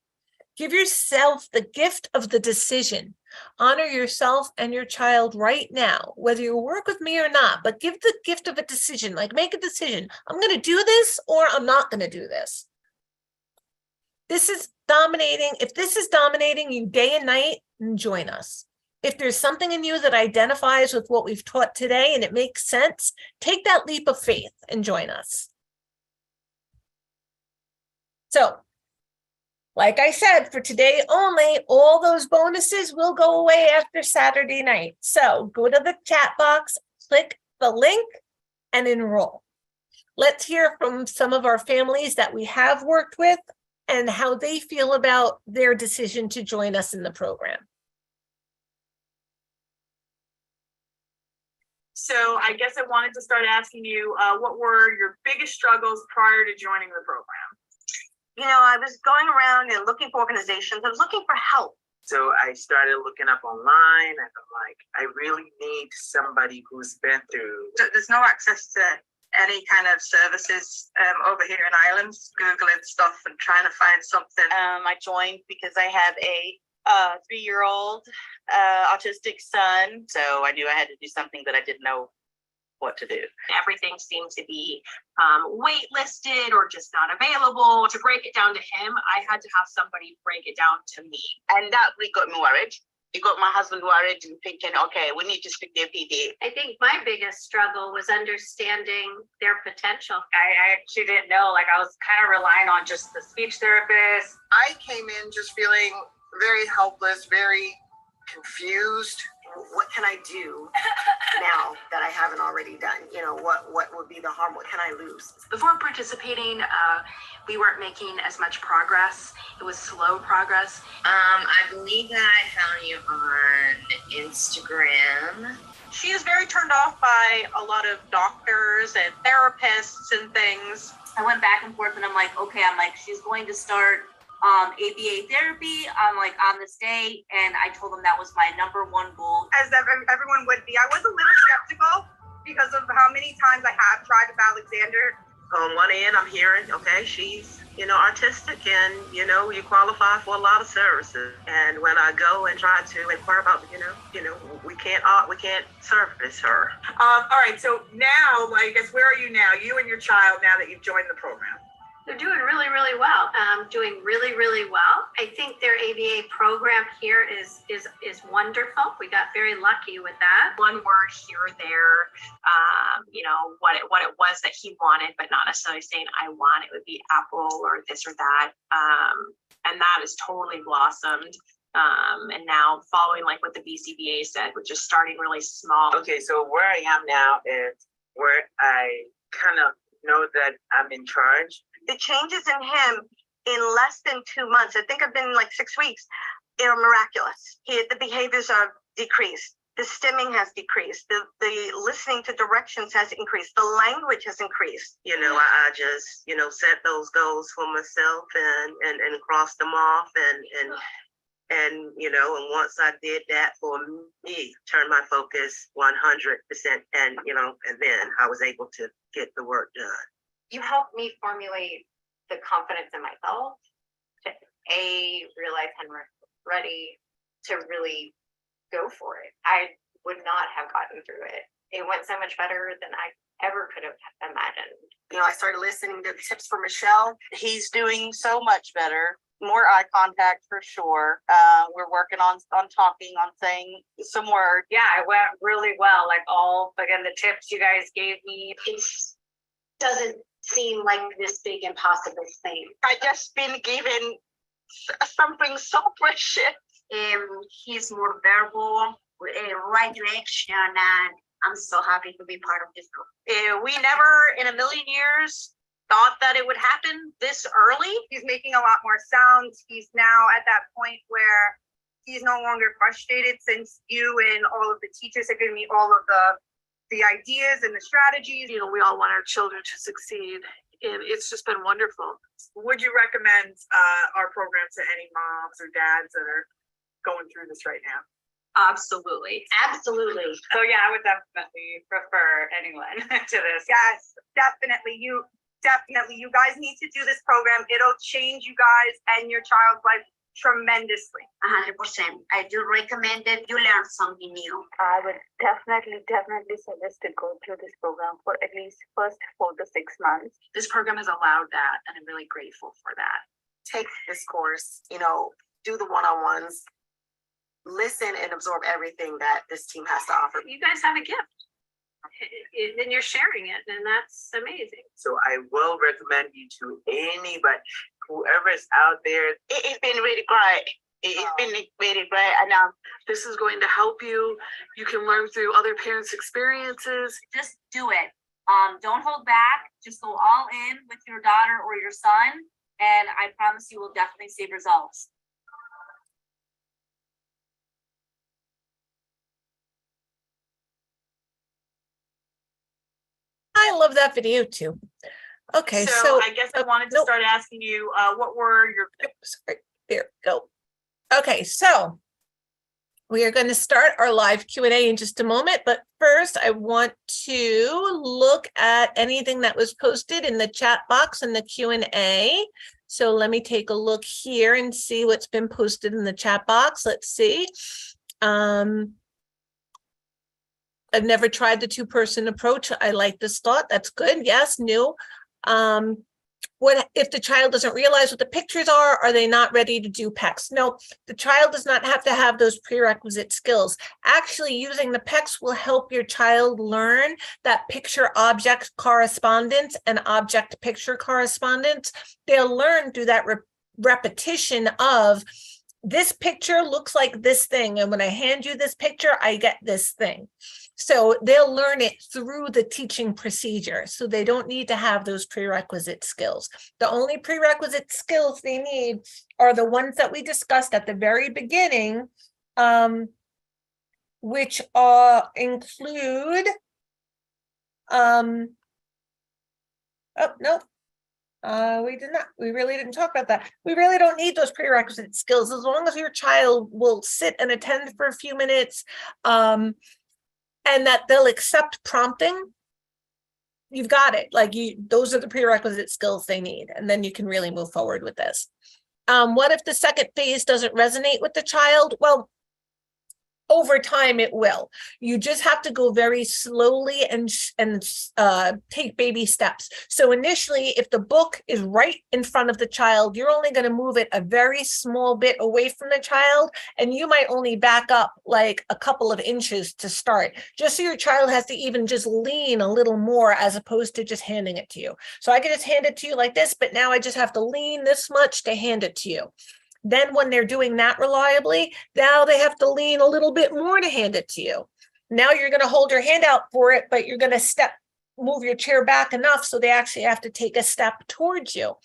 Give yourself the gift of the decision. Honor yourself and your child right now, whether you work with me or not, but give the gift of a decision. Like, make a decision. I'm going to do this or I'm not going to do this. This is dominating. If this is dominating you day and night, then join us. If there's something in you that identifies with what we've taught today and it makes sense, take that leap of faith and join us. So, like I said, for today only, all those bonuses will go away after Saturday night. So go to the chat box, click the link, and enroll. Let's hear from some of our families that we have worked with and how they feel about their decision to join us in the program. So I guess I wanted to start asking you, what were your biggest struggles prior to joining the program? You know, I was going around and looking for organizations. I was looking for help. So I started looking up online and I'm like, I really need somebody who's been through. There's no access to any kind of services over here in Ireland. Googling stuff and trying to find something. I joined because I have a 3-year-old autistic son. So I knew I had to do something that I didn't know what to do. Everything seemed to be waitlisted or just not available. To break it down to him, I had to have somebody break it down to me. And that really got me worried. It got my husband worried and thinking, okay, we need to speak to their PD. I think my biggest struggle was understanding their potential. I actually didn't know, like I was kind of relying on just the speech therapist. I came in just feeling very helpless, very confused. What can I do now that I haven't already done? You know, what would be the harm? What can I lose? Before participating, we weren't making as much progress. It was slow progress. I believe that I found you on Instagram. She is very turned off by a lot of doctors and therapists and things. I went back and forth and I'm like, she's going to start ABA therapy on this day, and I told them that was my #1 goal. As everyone would be, I was a little skeptical because of how many times I have tried with Alexander. On one end, I'm hearing, okay, she's, autistic and, you qualify for a lot of services. And when I go and try to inquire about, we can't service her. All right, so now, I guess, where are you now? You and your child, now that you've joined the program? They're doing really, really well. Doing really, really well. I think their ABA program here is wonderful. We got very lucky with that. One word here or there, what it was that he wanted, but not necessarily saying I want. It would be apple or this or that, and that has totally blossomed. And now following like what the BCBA said, which is starting really small. Okay, so where I am now is where I kind of know that I'm in charge. The changes in him in less than 2 months, I think I've been like 6 weeks, are miraculous. The behaviors are decreased. The stimming has decreased. The listening to directions has increased. The language has increased. You know, I just, you know, set those goals for myself and cross them off and you know, and once I did that for me, turn my focus 100%, and you know, and then I was able to get the work done. You helped me formulate the confidence in myself to realize I'm ready to really go for it. I would not have gotten through it. It went so much better than I ever could have imagined. You know, I started listening to tips for Michelle. He's doing so much better. More eye contact for sure. We're working on talking, on saying some words. Yeah, it went really well. Like again, the tips you guys gave me. It doesn't seem like this big impossible thing. I just been given something so precious. He's more verbal, right direction, and I'm so happy to be part of this group. We never in a million years thought that it would happen this early. He's making a lot more sounds. He's now at that point where he's no longer frustrated, since you and all of the teachers have given me all of the ideas and the strategies. You know, we all want our children to succeed, and it's just been wonderful. Would you recommend our program to any moms or dads that are going through this right now? Absolutely. Absolutely. So yeah, I would definitely prefer anyone to this. Yes, definitely. You guys need to do this program. It'll change you guys and your child's life tremendously. 100%. I do recommend it. You learn something new. I would definitely suggest to go through this program for at least first 4 to 6 months. This program has allowed that, and I'm really grateful for that. Take this course, you know, do the one-on-ones, listen and absorb everything that this team has to offer. You guys have a gift. And you're sharing it, and that's amazing. So I will recommend you to anybody, whoever is out there. It's been really great. It's been really great. And this is going to help you. You can learn through other parents' experiences. Just do it. Don't hold back. Just go all in with your daughter or your son, and I promise you will definitely see results. I love that video too. Okay, so I guess I wanted to start asking you, what were your... Sorry, there we go. Okay, so we are going to start our live Q&A in just a moment, but first I want to look at anything that was posted in the chat box in the Q&A. So let me take a look here and see what's been posted in the chat box. Let's see. I've never tried the 2-person approach. I like this thought. That's good. Yes, new. What if the child doesn't realize what the pictures are they not ready to do PECS? No, the child does not have to have those prerequisite skills. Actually, using the PECS will help your child learn that picture-object correspondence and object-picture correspondence. They'll learn through that repetition of, this picture looks like this thing, and when I hand you this picture, I get this thing. So they'll learn it through the teaching procedure. So they don't need to have those prerequisite skills. The only prerequisite skills they need are the ones that we discussed at the very beginning, which include, we really didn't talk about that. We really don't need those prerequisite skills as long as your child will sit and attend for a few minutes, and that they'll accept prompting. You've got it. Those are the prerequisite skills they need, and then you can really move forward with this. What if the second phase doesn't resonate with the child? Well, over time it will. You just have to go very slowly and take baby steps. So initially, if the book is right in front of the child, you're only going to move it a very small bit away from the child, and you might only back up like a couple of inches to start, just so your child has to even just lean a little more as opposed to just handing it to you. So I can just hand it to you like this, but now I just have to lean this much to hand it to you. Then when they're doing that reliably, now they have to lean a little bit more to hand it to you. Now you're going to hold your hand out for it, but you're going to move your chair back enough so they actually have to take a step towards you.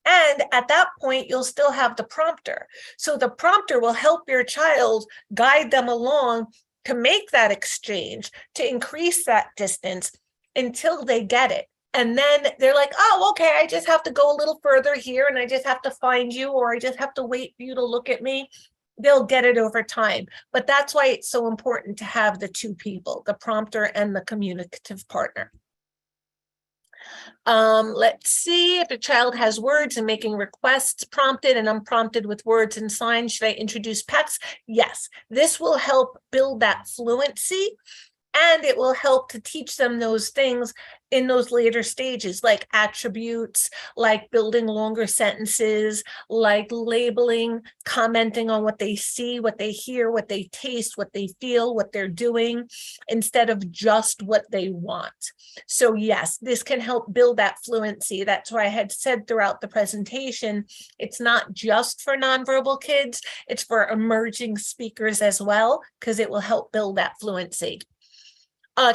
And at that point, you'll still have the prompter. So the prompter will help your child guide them along to make that exchange, to increase that distance until they get it. And then they're like, oh, okay, I just have to go a little further here and I just have to find you, or I just have to wait for you to look at me. They'll get it over time. But that's why it's so important to have the two people, the prompter and the communicative partner. Let's see, if a child has words and making requests prompted and unprompted with words and signs, should I introduce PECS? Yes, this will help build that fluency, and it will help to teach them those things in those later stages, like attributes, like building longer sentences, like labeling, commenting on what they see, what they hear, what they taste, what they feel, what they're doing, instead of just what they want. So yes, this can help build that fluency. That's why I had said throughout the presentation, it's not just for nonverbal kids, it's for emerging speakers as well, because it will help build that fluency.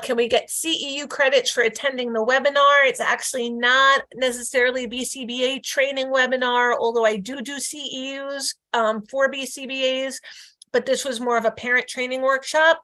Can we get CEU credits for attending the webinar? It's actually not necessarily a BCBA training webinar, although I do CEUs for BCBAs, but this was more of a parent training workshop.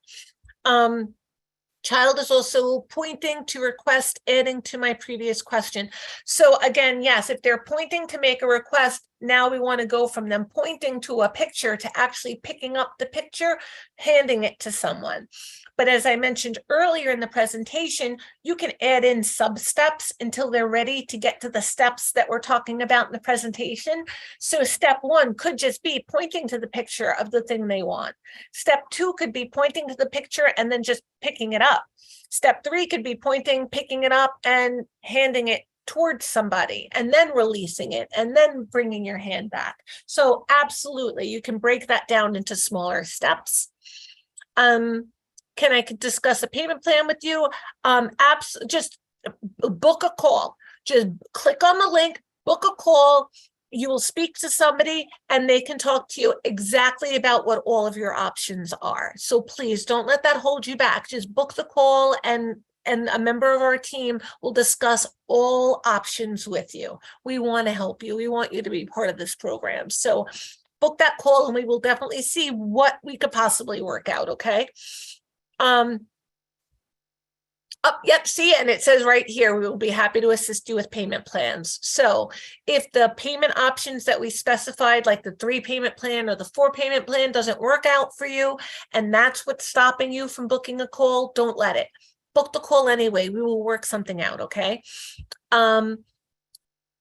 Child is also pointing to request, adding to my previous question. So again, yes, if they're pointing to make a request, now we want to go from them pointing to a picture to actually picking up the picture, handing it to someone. But as I mentioned earlier in the presentation, you can add in sub-steps until they're ready to get to the steps that we're talking about in the presentation. So step 1 could just be pointing to the picture of the thing they want. Step 2 could be pointing to the picture and then just picking it up. Step 3 could be pointing, picking it up, and handing it towards somebody, and then releasing it, and then bringing your hand back. So absolutely, you can break that down into smaller steps. Can I discuss a payment plan with you? Just book a call. Just click on the link, book a call. You will speak to somebody and they can talk to you exactly about what all of your options are. So please don't let that hold you back. Just book the call, and a member of our team will discuss all options with you. We want to help you. We want you to be part of this program. So book that call and we will definitely see what we could possibly work out, okay? Yep, see, and it says right here, we will be happy to assist you with payment plans. So if the payment options that we specified, like the 3 payment plan or the 4 payment plan, doesn't work out for you, and that's what's stopping you from booking a call, don't let it. Book the call anyway. We will work something out, okay?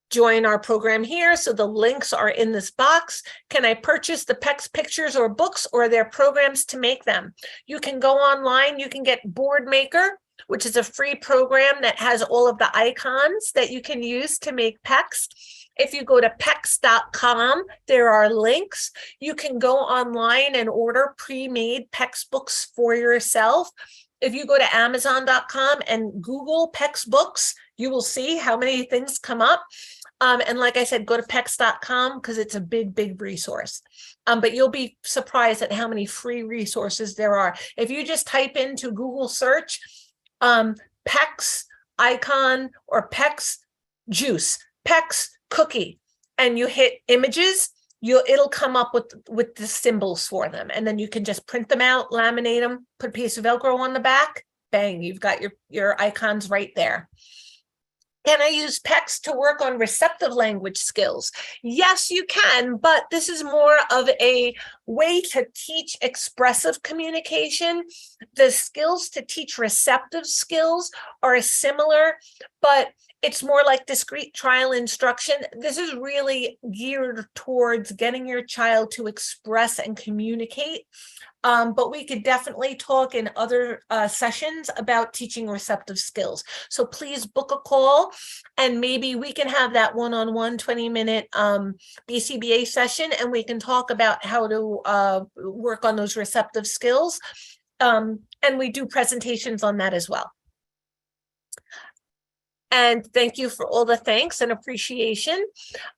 Join our program here. So the links are in this box. Can I purchase the PECS pictures or books, or are there programs to make them? You can go online. You can get Board Maker, which is a free program that has all of the icons that you can use to make PECS. If you go to PECS.com, there are links. You can go online and order pre-made PECS books for yourself. If you go to Amazon.com and Google PECS books, you will see how many things come up. And like I said, go to PECS.com because it's a big resource. But you'll be surprised at how many free resources there are. If you just type into Google search, PECS icon or PECS juice, PECS cookie, and you hit images, it'll come up with the symbols for them. And then you can just print them out, laminate them, put a piece of Velcro on the back, bang, you've got your icons right there. Can I use PECS to work on receptive language skills? Yes, you can, but this is more of a way to teach expressive communication. The skills to teach receptive skills are similar, but it's more like discrete trial instruction. This is really geared towards getting your child to express and communicate. But we could definitely talk in other sessions about teaching receptive skills. So please book a call and maybe we can have that one-on-one 20-minute BCBA session and we can talk about how to work on those receptive skills. And we do presentations on that as well. And thank you for all the thanks and appreciation.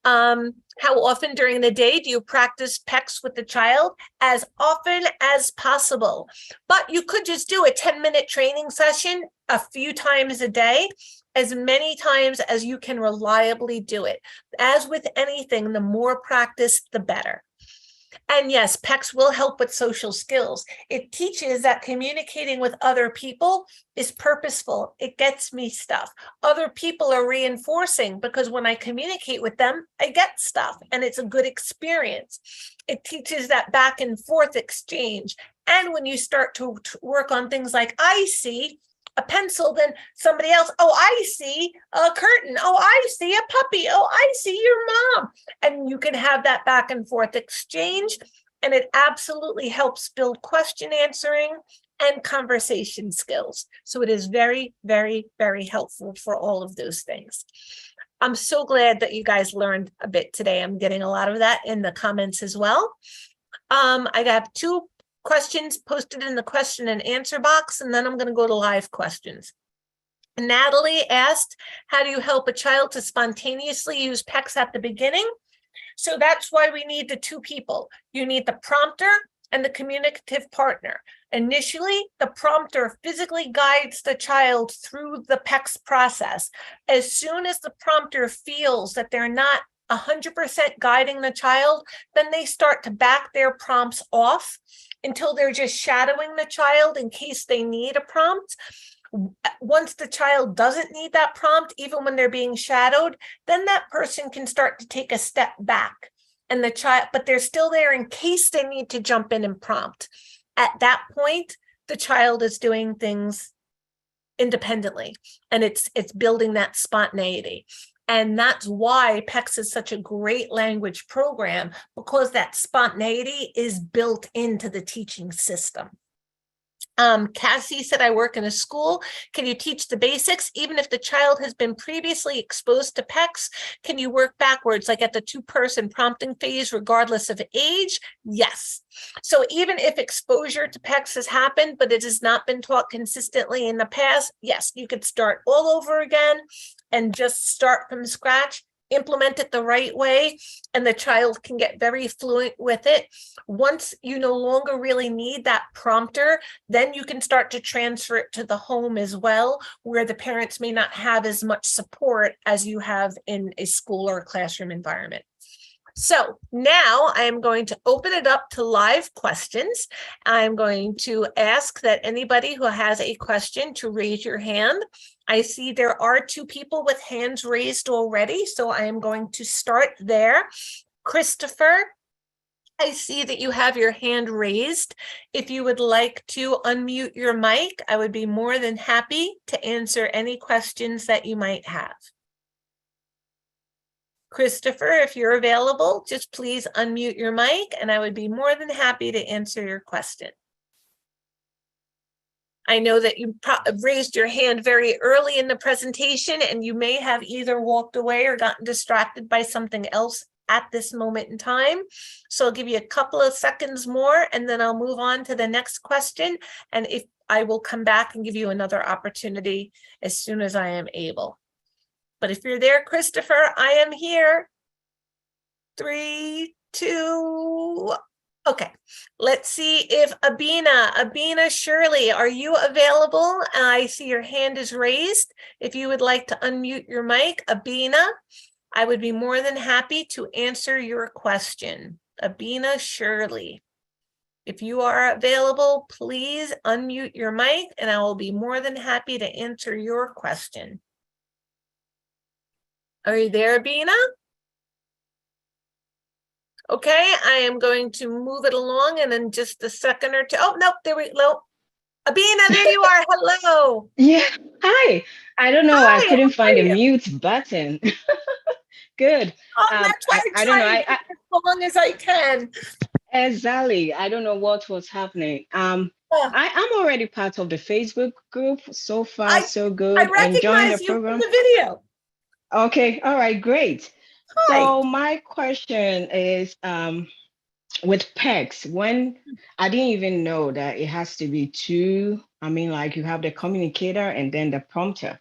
How often during the day do you practice PECS with the child? As often as possible. But you could just do a 10-minute training session a few times a day, as many times as you can reliably do it. As with anything, the more practice, the better. And yes, PECS will help with social skills. It teaches that communicating with other people is purposeful. It gets me stuff. Other people are reinforcing because when I communicate with them, I get stuff and it's a good experience. It teaches that back and forth exchange. And when you start to work on things like I see a pencil, then somebody else, oh, I see a curtain. Oh, I see a puppy. Oh, I see your mom. And you can have that back and forth exchange. And it absolutely helps build question answering and conversation skills. So it is very, very, very helpful for all of those things. I'm so glad that you guys learned a bit today. I'm getting a lot of that in the comments as well. I got 2 questions posted in the question and answer box, and then I'm going to go to live questions. Natalie asked, how do you help a child to spontaneously use PECS at the beginning? So that's why we need the 2 people. You need the prompter and the communicative partner. Initially, the prompter physically guides the child through the PECS process. As soon as the prompter feels that they're not 100% guiding the child, then they start to back their prompts off until they're just shadowing the child in case they need a prompt. Once the child doesn't need that prompt, even when they're being shadowed, then that person can start to take a step back. And the child, but they're still there in case they need to jump in and prompt. At that point, the child is doing things independently, and it's building that spontaneity. And that's why PECS is such a great language program, because that spontaneity is built into the teaching system. Cassie said, I work in a school. Can you teach the basics? Even if the child has been previously exposed to PECS, can you work backwards, like at the 2-person prompting phase, regardless of age? Yes. So even if exposure to PECS has happened, but it has not been taught consistently in the past, yes, you could start all over again and just start from scratch. Implement it the right way, and the child can get very fluent with it. Once you no longer really need that prompter, then you can start to transfer it to the home as well, where the parents may not have as much support as you have in a school or classroom environment. So now I'm going to open it up to live questions. I'm going to ask that anybody who has a question to raise your hand. I see there are 2 people with hands raised already, so I am going to start there. Christopher, I see that you have your hand raised. If you would like to unmute your mic, I would be more than happy to answer any questions that you might have. Christopher, if you're available, just please unmute your mic and I would be more than happy to answer your question. I know that you raised your hand very early in the presentation and you may have either walked away or gotten distracted by something else at this moment in time. So I'll give you a couple of seconds more and then I'll move on to the next question. And if I will come back and give you another opportunity as soon as I am able. But if you're there, Christopher, I am here. 3, 2, okay. Let's see if Abina Shirley, are you available? I see your hand is raised. If you would like to unmute your mic, Abina, I would be more than happy to answer your question. Abina Shirley. If you are available, please unmute your mic and I will be more than happy to answer your question. Are you there, Abina? Okay, I am going to move it along and in just a second or 2. Oh, no, there we go. Abina, there you are. Hello. Yeah, hi. I don't know. Hi, I couldn't how are find the you? mute button. Good. That's why I don't know. I'm trying to as long as I can. Exactly. I don't know what was happening. I'm already part of the Facebook group. So far, so good. I Enjoying the recognize you from program. the video. Okay. All right. Great. Hi. So my question is, with PECS, when I didn't even know that it has to be 2. I mean, like you have the communicator and then the prompter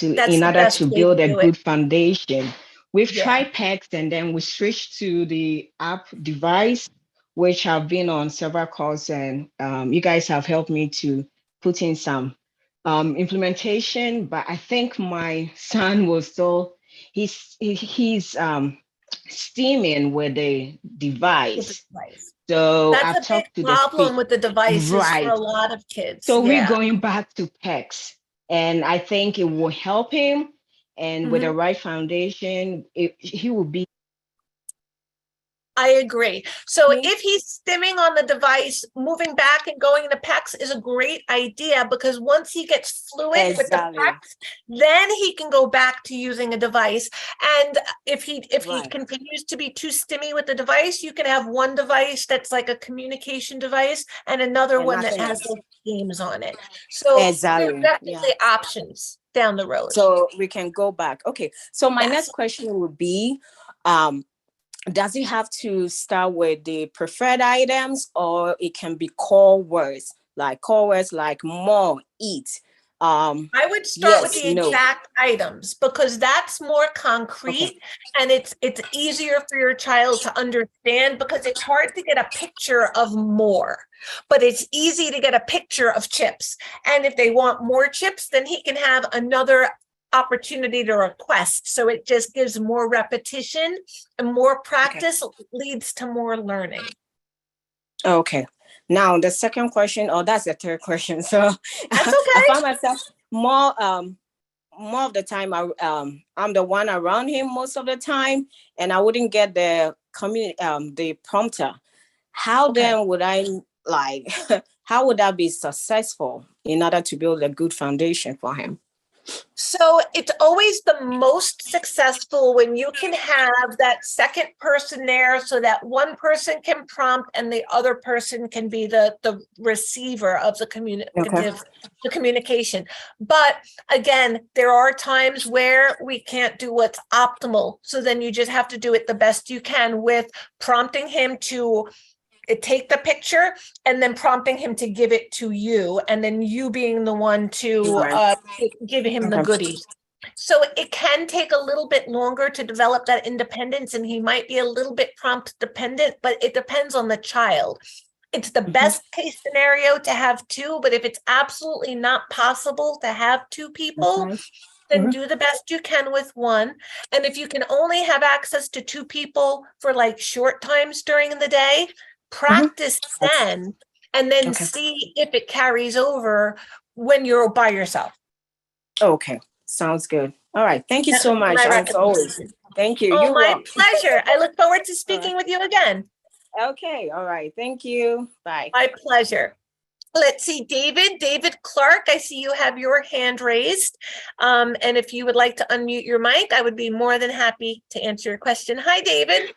in order to build a good foundation. We've tried PECS and then we switched to the app device, which I've been on several calls and you guys have helped me to put in some implementation. But I think my son was still, he's steaming with the With the device. device. So That's I've a big talked to the problem with the devices for right. a lot of kids. So we're Yeah. going back to PECS, and I think it will help him. And with the right foundation, he will be. I agree. So if he's stimming on the device, moving back and going to PECS is a great idea, because once he gets fluent with the PECS, then he can go back to using a device. And if he continues to be too stimmy with the device, you can have one device that's like a communication device and another one that has those games on it. So there's definitely options down the road. So we can go back. Okay. So my next question would be, does it have to start with the preferred items, or it can be core words like more, eat? I would start with the exact items, because that's more concrete and it's easier for your child to understand, because it's hard to get a picture of more, but it's easy to get a picture of chips. And if they want more chips, then he can have another opportunity to request. So it just gives more repetition, and more practice leads to more learning. Okay. Now the second question, or that's the third question. So that's okay. I found myself more of the time I'm the one around him most of the time, and I wouldn't get the the prompter. How then would I how would that be successful in order to build a good foundation for him? So it's always the most successful when you can have that second person there, so that one person can prompt and the other person can be the receiver of the communication. But again, there are times where we can't do what's optimal. So then you just have to do it the best you can with prompting him to take the picture and then prompting him to give it to you, and then you being the one to give him the goodies. So it can take a little bit longer to develop that independence, and he might be a little bit prompt dependent, but it depends on the child. It's the best case scenario to have two, but if it's absolutely not possible to have two people, then do the best you can with one. And if you can only have access to two people for like short times during the day, practice then, and then see if it carries over when you're by yourself. Okay, sounds good. All right, thank you so much. As always. Thank you. Oh, my pleasure. I look forward to speaking with you again. Okay, all right. Thank you. Bye. My pleasure. Let's see, David Clark, I see you have your hand raised. And if you would like to unmute your mic, I would be more than happy to answer your question. Hi, David.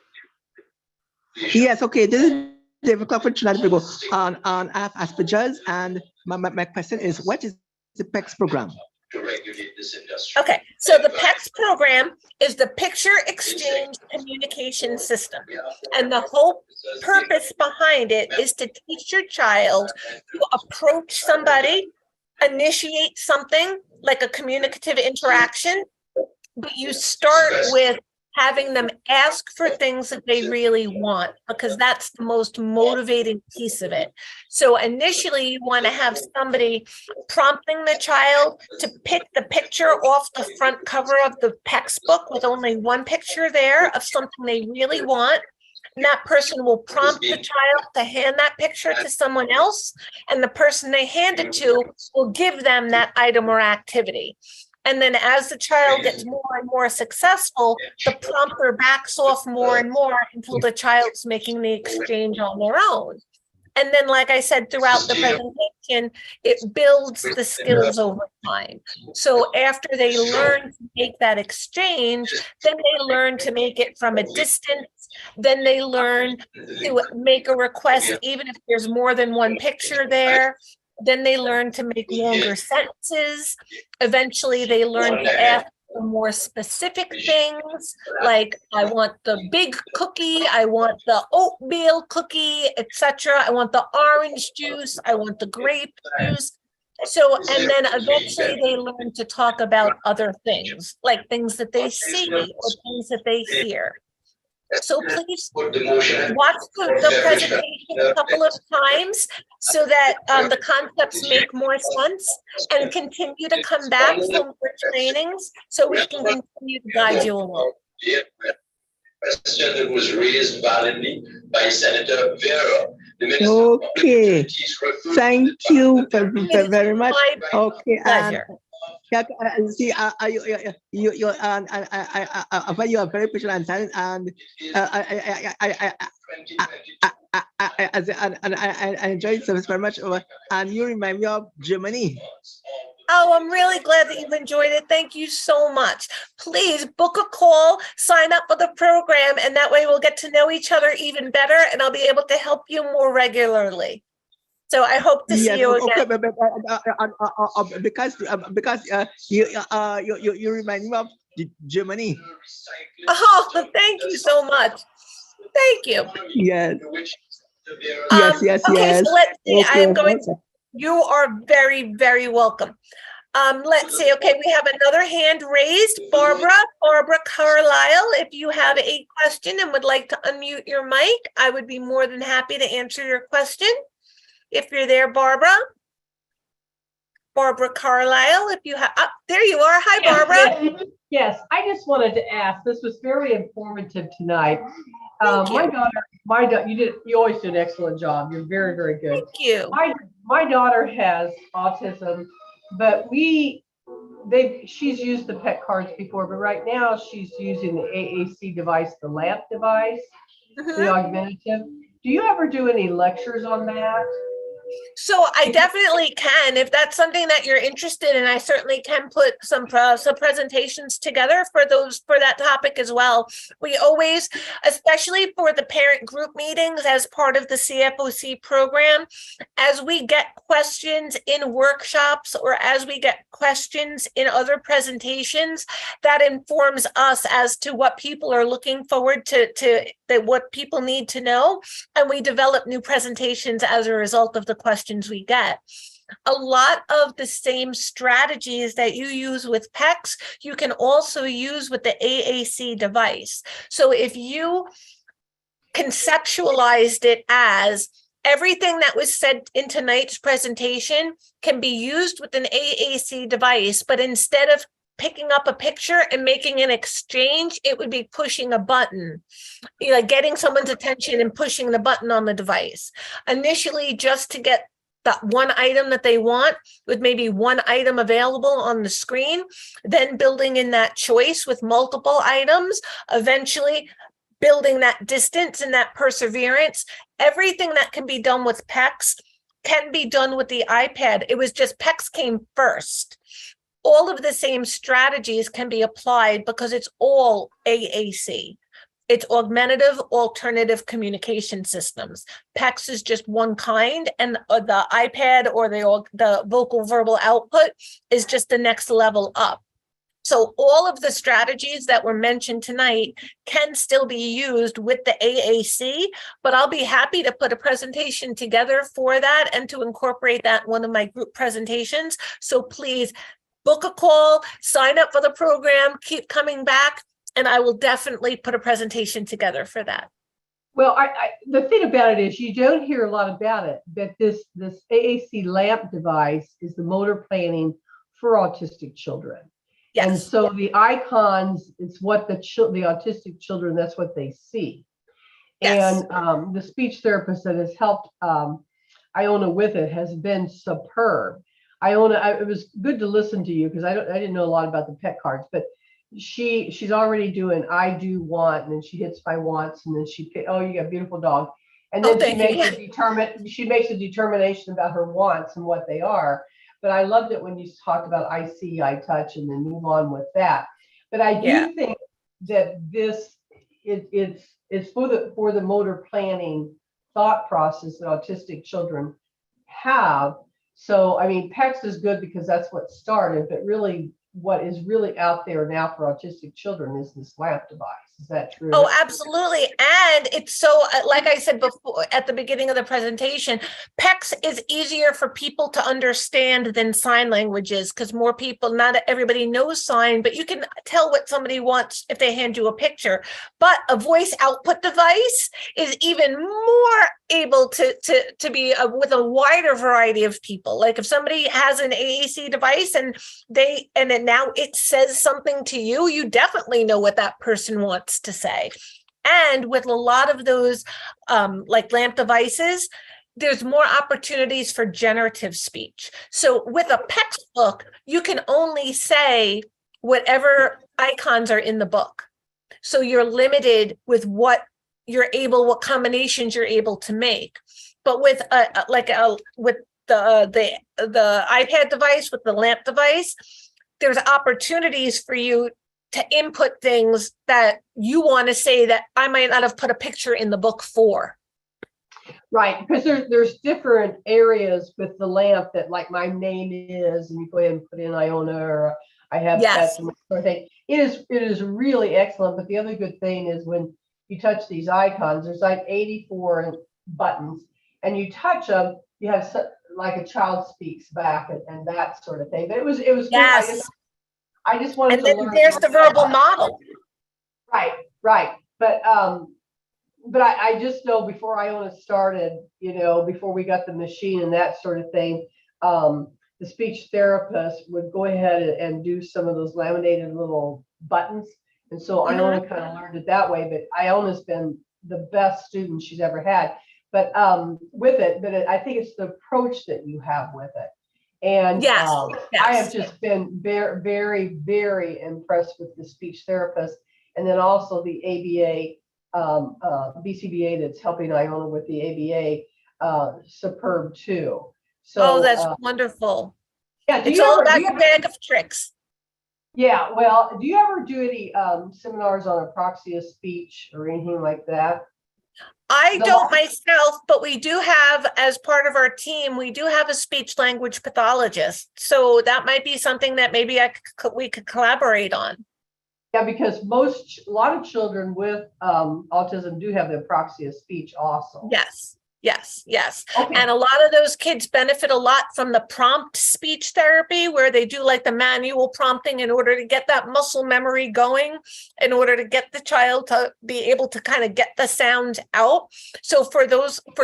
Yes, okay. This is David Clark from Trinidad and Tobago on Asperger's, and my question is, what is the PECS program? Okay, so the PECS program is the Picture Exchange Communication System. And the whole purpose behind it is to teach your child to approach somebody, initiate something like a communicative interaction, but you start with having them ask for things that they really want, because that's the most motivating piece of it. So initially you want to have somebody prompting the child to pick the picture off the front cover of the PECS book with only one picture there of something they really want. And that person will prompt the child to hand that picture to someone else, and the person they hand it to will give them that item or activity. And then as the child gets more and more successful, the prompter backs off more and more until the child's making the exchange on their own. And then, like I said, throughout the presentation, it builds the skills over time. So after they learn to make that exchange, then they learn to make it from a distance. Then they learn to make a request, even if there's more than one picture there. Then they learn to make longer sentences. Eventually, they learn to ask for more specific things, like I want the big cookie, I want the oatmeal cookie, etc. I want the orange juice, I want the grape juice. So, and then eventually they learn to talk about other things, like things that they see or things that they hear. So please watch the presentation a couple of times so that the concepts make more sense, and continue to come back for more trainings so we can continue to guide you along. question that was raised validly by Senator Vera. Okay. Thank you very much. Okay. Pleasure. See, you are very patient and silent, and I enjoy service very much. And you remind me of Germany. Oh, I'm really glad that you've enjoyed it. Thank you so much. Please book a call, sign up for the program, and that way we'll get to know each other even better, and I'll be able to help you more regularly. So I hope to see you again. Because you remind me of Germany. Oh, thank you so much. Thank you. Yes. Yes. Okay, so let's see. Okay, I'm going to, you are very, very welcome. Let's see. Okay, we have another hand raised. Barbara Carlisle, if you have a question and would like to unmute your mic, I would be more than happy to answer your question. If you're there, Barbara Carlisle, if you have, there you are. Hi, Barbara. Yes, I just wanted to ask, this was very informative tonight. My daughter, you always do an excellent job. You're very, very good. Thank you. My daughter has autism, but she's used the PEC cards before, but right now she's using the AAC device, the LAMP device, the augmentative. Do you ever do any lectures on that? So I definitely can, if that's something that you're interested in. I certainly can put some presentations together for that topic as well. We always, especially for the parent group meetings as part of the CFOC program, as we get questions in workshops or as we get questions in other presentations, that informs us as to what people are looking forward to what people need to know, and we develop new presentations as a result of the questions we get. A lot of the same strategies that you use with PECS, you can also use with the AAC device. So if you conceptualized it as everything that was said in tonight's presentation can be used with an AAC device, but instead of picking up a picture and making an exchange, it would be pushing a button, getting someone's attention and pushing the button on the device. Initially, just to get that one item that they want, with maybe one item available on the screen, then building in that choice with multiple items, eventually building that distance and that perseverance. Everything that can be done with PECS can be done with the iPad. It was just PECS came first. All of the same strategies can be applied because it's all AAC. It's augmentative alternative communication systems. PECS is just one kind, and the iPad or the vocal verbal output is just the next level up. So all of the strategies that were mentioned tonight can still be used with the AAC, but I'll be happy to put a presentation together for that and to incorporate that in one of my group presentations. So please book a call, sign up for the program, keep coming back, and I will definitely put a presentation together for that. Well, the thing about it is you don't hear a lot about it, but this AAC LAMP device is the motor planning for autistic children. Yes. And so the icons, it's what the autistic children, that's what they see. Yes. And the speech therapist that has helped Iona with it has been superb. Iona, it was good to listen to you because I didn't know a lot about the PEC cards, but she's already doing I do want, and then she hits my wants, and then you got a beautiful dog, and then she makes a determination about her wants and what they are. But I loved it when you talked about I see, I touch, and then move on with that. But I do think that this it's for the motor planning thought process that autistic children have. So, I mean, PECS is good because that's what started, but really what is really out there now for autistic children is this LAMP device. Is that true? Oh, absolutely. And it's so, like I said before at the beginning of the presentation, PECS is easier for people to understand than sign languages because more people, not everybody knows sign, but you can tell what somebody wants if they hand you a picture. But a voice output device is even more able to be with a wider variety of people. Like if somebody has an AAC device and now it says something to you, you definitely know what that person wants to say. And with a lot of those like lamp devices, there's more opportunities for generative speech. So with a PECS book, you can only say whatever icons are in the book. So you're limited with what combinations you're able to make. But with with the iPad device, with the lamp device, there's opportunities for you to input things that you want to say that I might not have put a picture in the book for. Right, because there's different areas with the lamp that, like, my name is, and you go ahead and put in Iona, or I have pets and that sort of thing. It is really excellent. But the other good thing is when you touch these icons, there's like 84 buttons, and you touch them, you have like a child speaks back and that sort of thing. But it was yes. Good. I just wanted and to then learn. There's the verbal model. Right. But I just know before Iona started, before we got the machine and that sort of thing, the speech therapist would go ahead and do some of those laminated little buttons. And so Iona kind of learned it that way, but Iona's been the best student she's ever had. But I think it's the approach that you have with it. And I have just been very, very, very impressed with the speech therapist, and then also the ABA, BCBA that's helping Iona with the ABA, superb too. So that's wonderful. Yeah, it's all about your bag of tricks. Yeah, well, do you ever do any seminars on apraxia speech or anything like that? I don't myself, but we do have, as part of our team, we do have a speech language pathologist. So that might be something that maybe we could collaborate on. Yeah, because a lot of children with autism do have the apraxia speech also. Yes. Okay. And a lot of those kids benefit a lot from the prompt speech therapy, where they do like the manual prompting in order to get that muscle memory going, in order to get the child to be able to kind of get the sound out. So for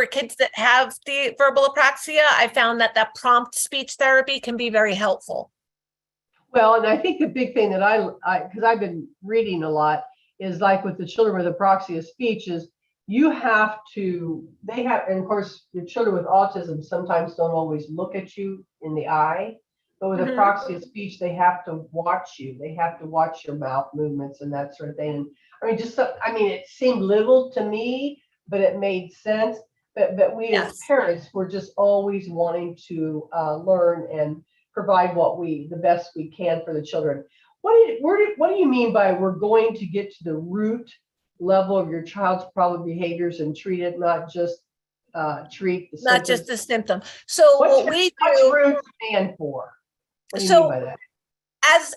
kids that have the verbal apraxia, I found that prompt speech therapy can be very helpful. Well, and I think the big thing that because I've been reading a lot, is like with the children with apraxia speech is, and of course, your children with autism sometimes don't always look at you in the eye, but with apraxia speech, they have to watch you. They have to watch your mouth movements and that sort of thing. And it seemed little to me, but it made sense. But we as parents, we're just always wanting to learn and provide the best we can for the children. What do you mean by we're going to get to the root level of your child's problem behaviors and treat it, not just treat the symptoms? Not just the symptom. So what's root stand for? What do you mean by that? As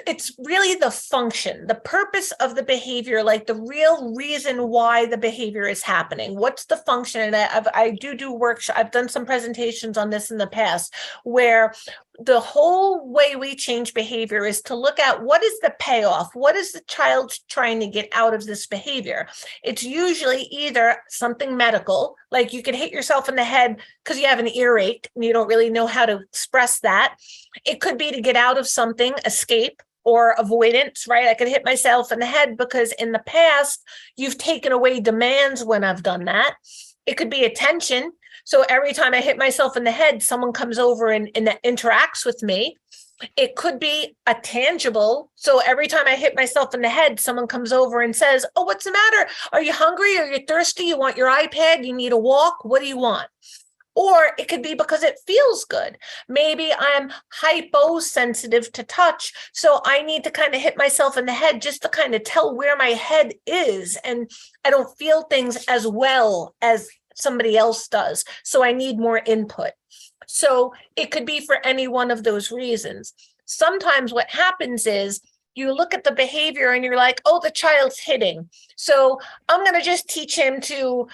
it's really the function, the purpose of the behavior, like the real reason why the behavior is happening. What's the function? And I do workshops. I've done some presentations on this in the past, where the whole way we change behavior is to look at what is the payoff? What is the child trying to get out of this behavior? It's usually either something medical, like you could hit yourself in the head because you have an earache and you don't really know how to express that. It could be to get out of something, escape or avoidance, right? I could hit myself in the head because in the past, you've taken away demands when I've done that. It could be attention. So every time I hit myself in the head, someone comes over and interacts with me. It could be a tangible. So every time I hit myself in the head, someone comes over and says, oh, what's the matter? Are you hungry? Are you thirsty? You want your iPad? You need a walk? What do you want? Or it could be because it feels good. Maybe I'm hyposensitive to touch. So I need to kind of hit myself in the head just to kind of tell where my head is. And I don't feel things as well as somebody else does. So I need more input. So it could be for any one of those reasons. Sometimes what happens is you look at the behavior and you're like, oh, the child's hitting. So I'm going to just teach him to,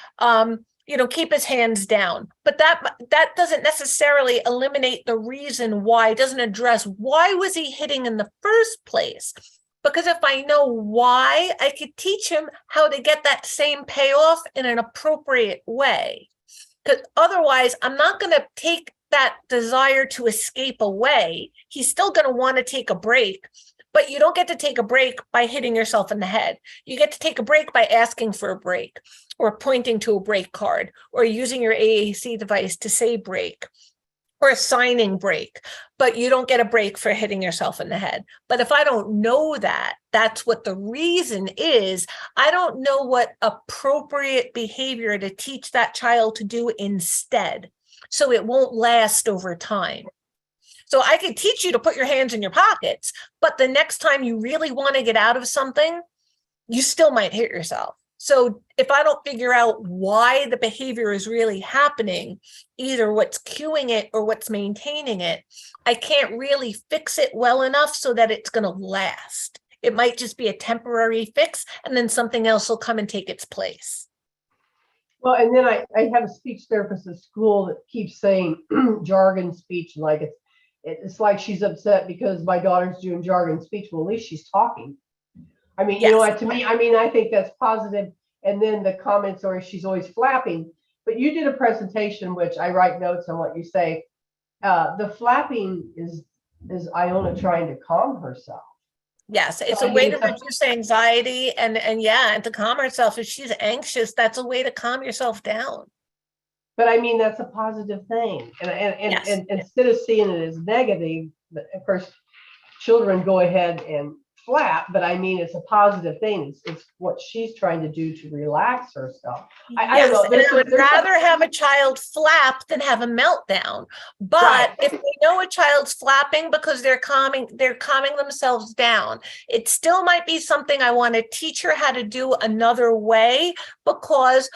keep his hands down. But that doesn't necessarily eliminate the reason why. It doesn't address why was he hitting in the first place. Because if I know why, I could teach him how to get that same payoff in an appropriate way. Because otherwise, I'm not going to take that desire to escape away. He's still going to want to take a break, But you don't get to take a break by hitting yourself in the head. You get to take a break by asking for a break, or pointing to a break card, or using your AAC device to say break, or signing break, but you don't get a break for hitting yourself in the head. But if I don't know that, that's what the reason is. I don't know what appropriate behavior to teach that child to do instead, so it won't last over time. So I can teach you to put your hands in your pockets, but the next time you really want to get out of something, you still might hit yourself. So if I don't figure out why the behavior is really happening, either what's cueing it or what's maintaining it, I can't really fix it well enough so that it's going to last. It might just be a temporary fix, and then something else will come and take its place. Well, and then I have a speech therapist at school that keeps saying jargon speech, like it's like she's upset because my daughter's doing jargon speech. Well, at least she's talking. I mean, you know, to me, I mean, I think that's positive. And then the comments are she's always flapping. But you did a presentation, which I write notes on what you say. The flapping is Iona trying to calm herself. Yes, it's a way to reduce anxiety and to calm herself. If she's anxious, that's a way to calm yourself down. But I mean, that's a positive thing. And instead of seeing it as negative, of course, children go ahead and flap, but I mean, it's a positive thing. It's what she's trying to do to relax herself. I don't know. I would rather have a child flap than have a meltdown. But if we know a child's flapping because they're calming themselves down, it still might be something I want to teach her how to do another way, because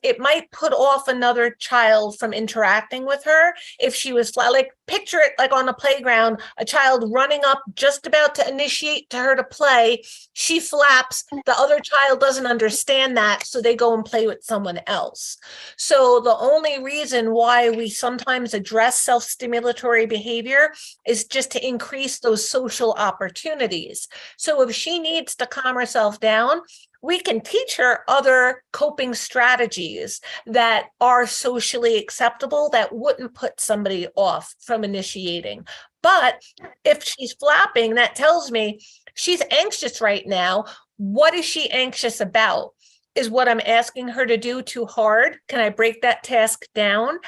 it might put off another child from interacting with her. If she was like, picture it like on a playground, a child running up just about to initiate to her to play, she flaps, the other child doesn't understand that, so they go and play with someone else. So the only reason why we sometimes address self-stimulatory behavior is just to increase those social opportunities. So if she needs to calm herself down, we can teach her other coping strategies that are socially acceptable that wouldn't put somebody off from initiating. But if she's flapping, that tells me she's anxious right now. What is she anxious about? Is what I'm asking her to do too hard? Can I break that task down?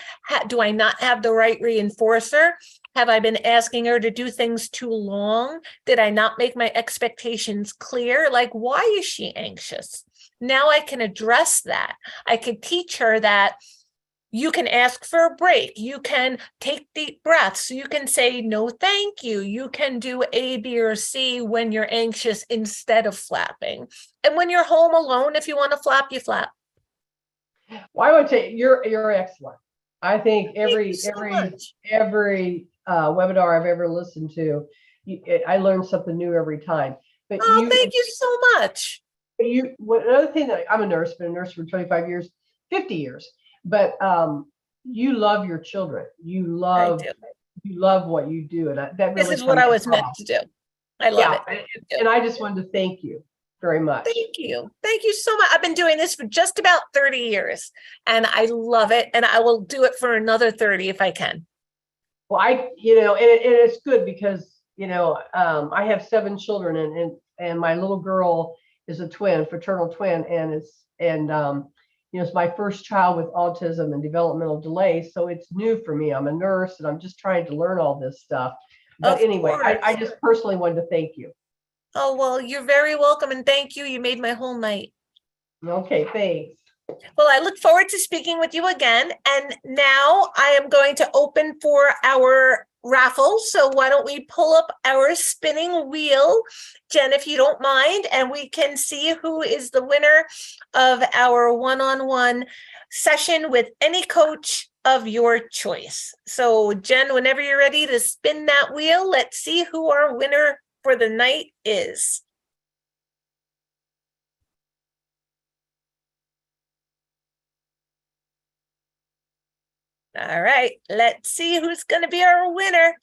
Do I not have the right reinforcer? Have I been asking her to do things too long? Did I not make my expectations clear? Like, why is she anxious? Now I can address that. I can teach her that you can ask for a break. You can take deep breaths. You can say, no, thank you. You can do A, B, or C when you're anxious instead of flapping. And when you're home alone, if you want to flap, you flap. Well, I would say you're excellent. I think every webinar I've ever listened to, I learn something new every time. But thank you so much. Another thing that I'm a nurse, been a nurse for 25 years, 50 years. But you love your children. You love what you do, and that really. This is what I was meant to do. I love it, and I just wanted to thank you very much. Thank you so much. I've been doing this for just about 30 years, and I love it, and I will do it for another 30 if I can. Well, and it's good because I have 7 children, and my little girl is a twin, fraternal twin, and it's my first child with autism and developmental delay, so it's new for me. I'm a nurse, and I'm just trying to learn all this stuff. But anyway, I just personally wanted to thank you. Oh, well, you're very welcome, and thank you. You made my whole night. Okay, thanks. Well, I look forward to speaking with you again. And now I am going to open for our raffle. So why don't we pull up our spinning wheel, Jen, if you don't mind, and we can see who is the winner of our one-on-one session with any coach of your choice. So Jen, whenever you're ready to spin that wheel, let's see who our winner for the night is. All right, let's see who's going to be our winner.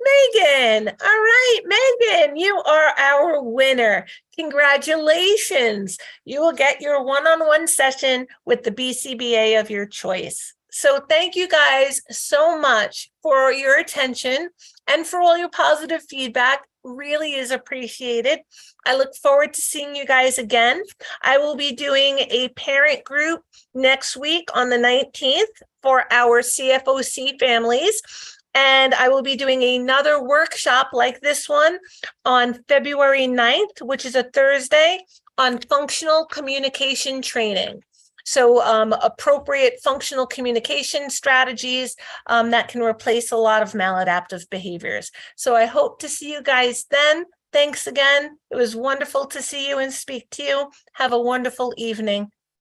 Megan. All right, Megan, you are our winner. Congratulations. You will get your one-on-one session with the BCBA of your choice. So thank you guys so much for your attention and for all your positive feedback. Really is appreciated. I look forward to seeing you guys again. I will be doing a parent group next week on the 19th for our CFOC families. And I will be doing another workshop like this one on February 9th, which is a Thursday, on functional communication training. So appropriate functional communication strategies that can replace a lot of maladaptive behaviors. So I hope to see you guys then. Thanks again. It was wonderful to see you and speak to you. Have a wonderful evening.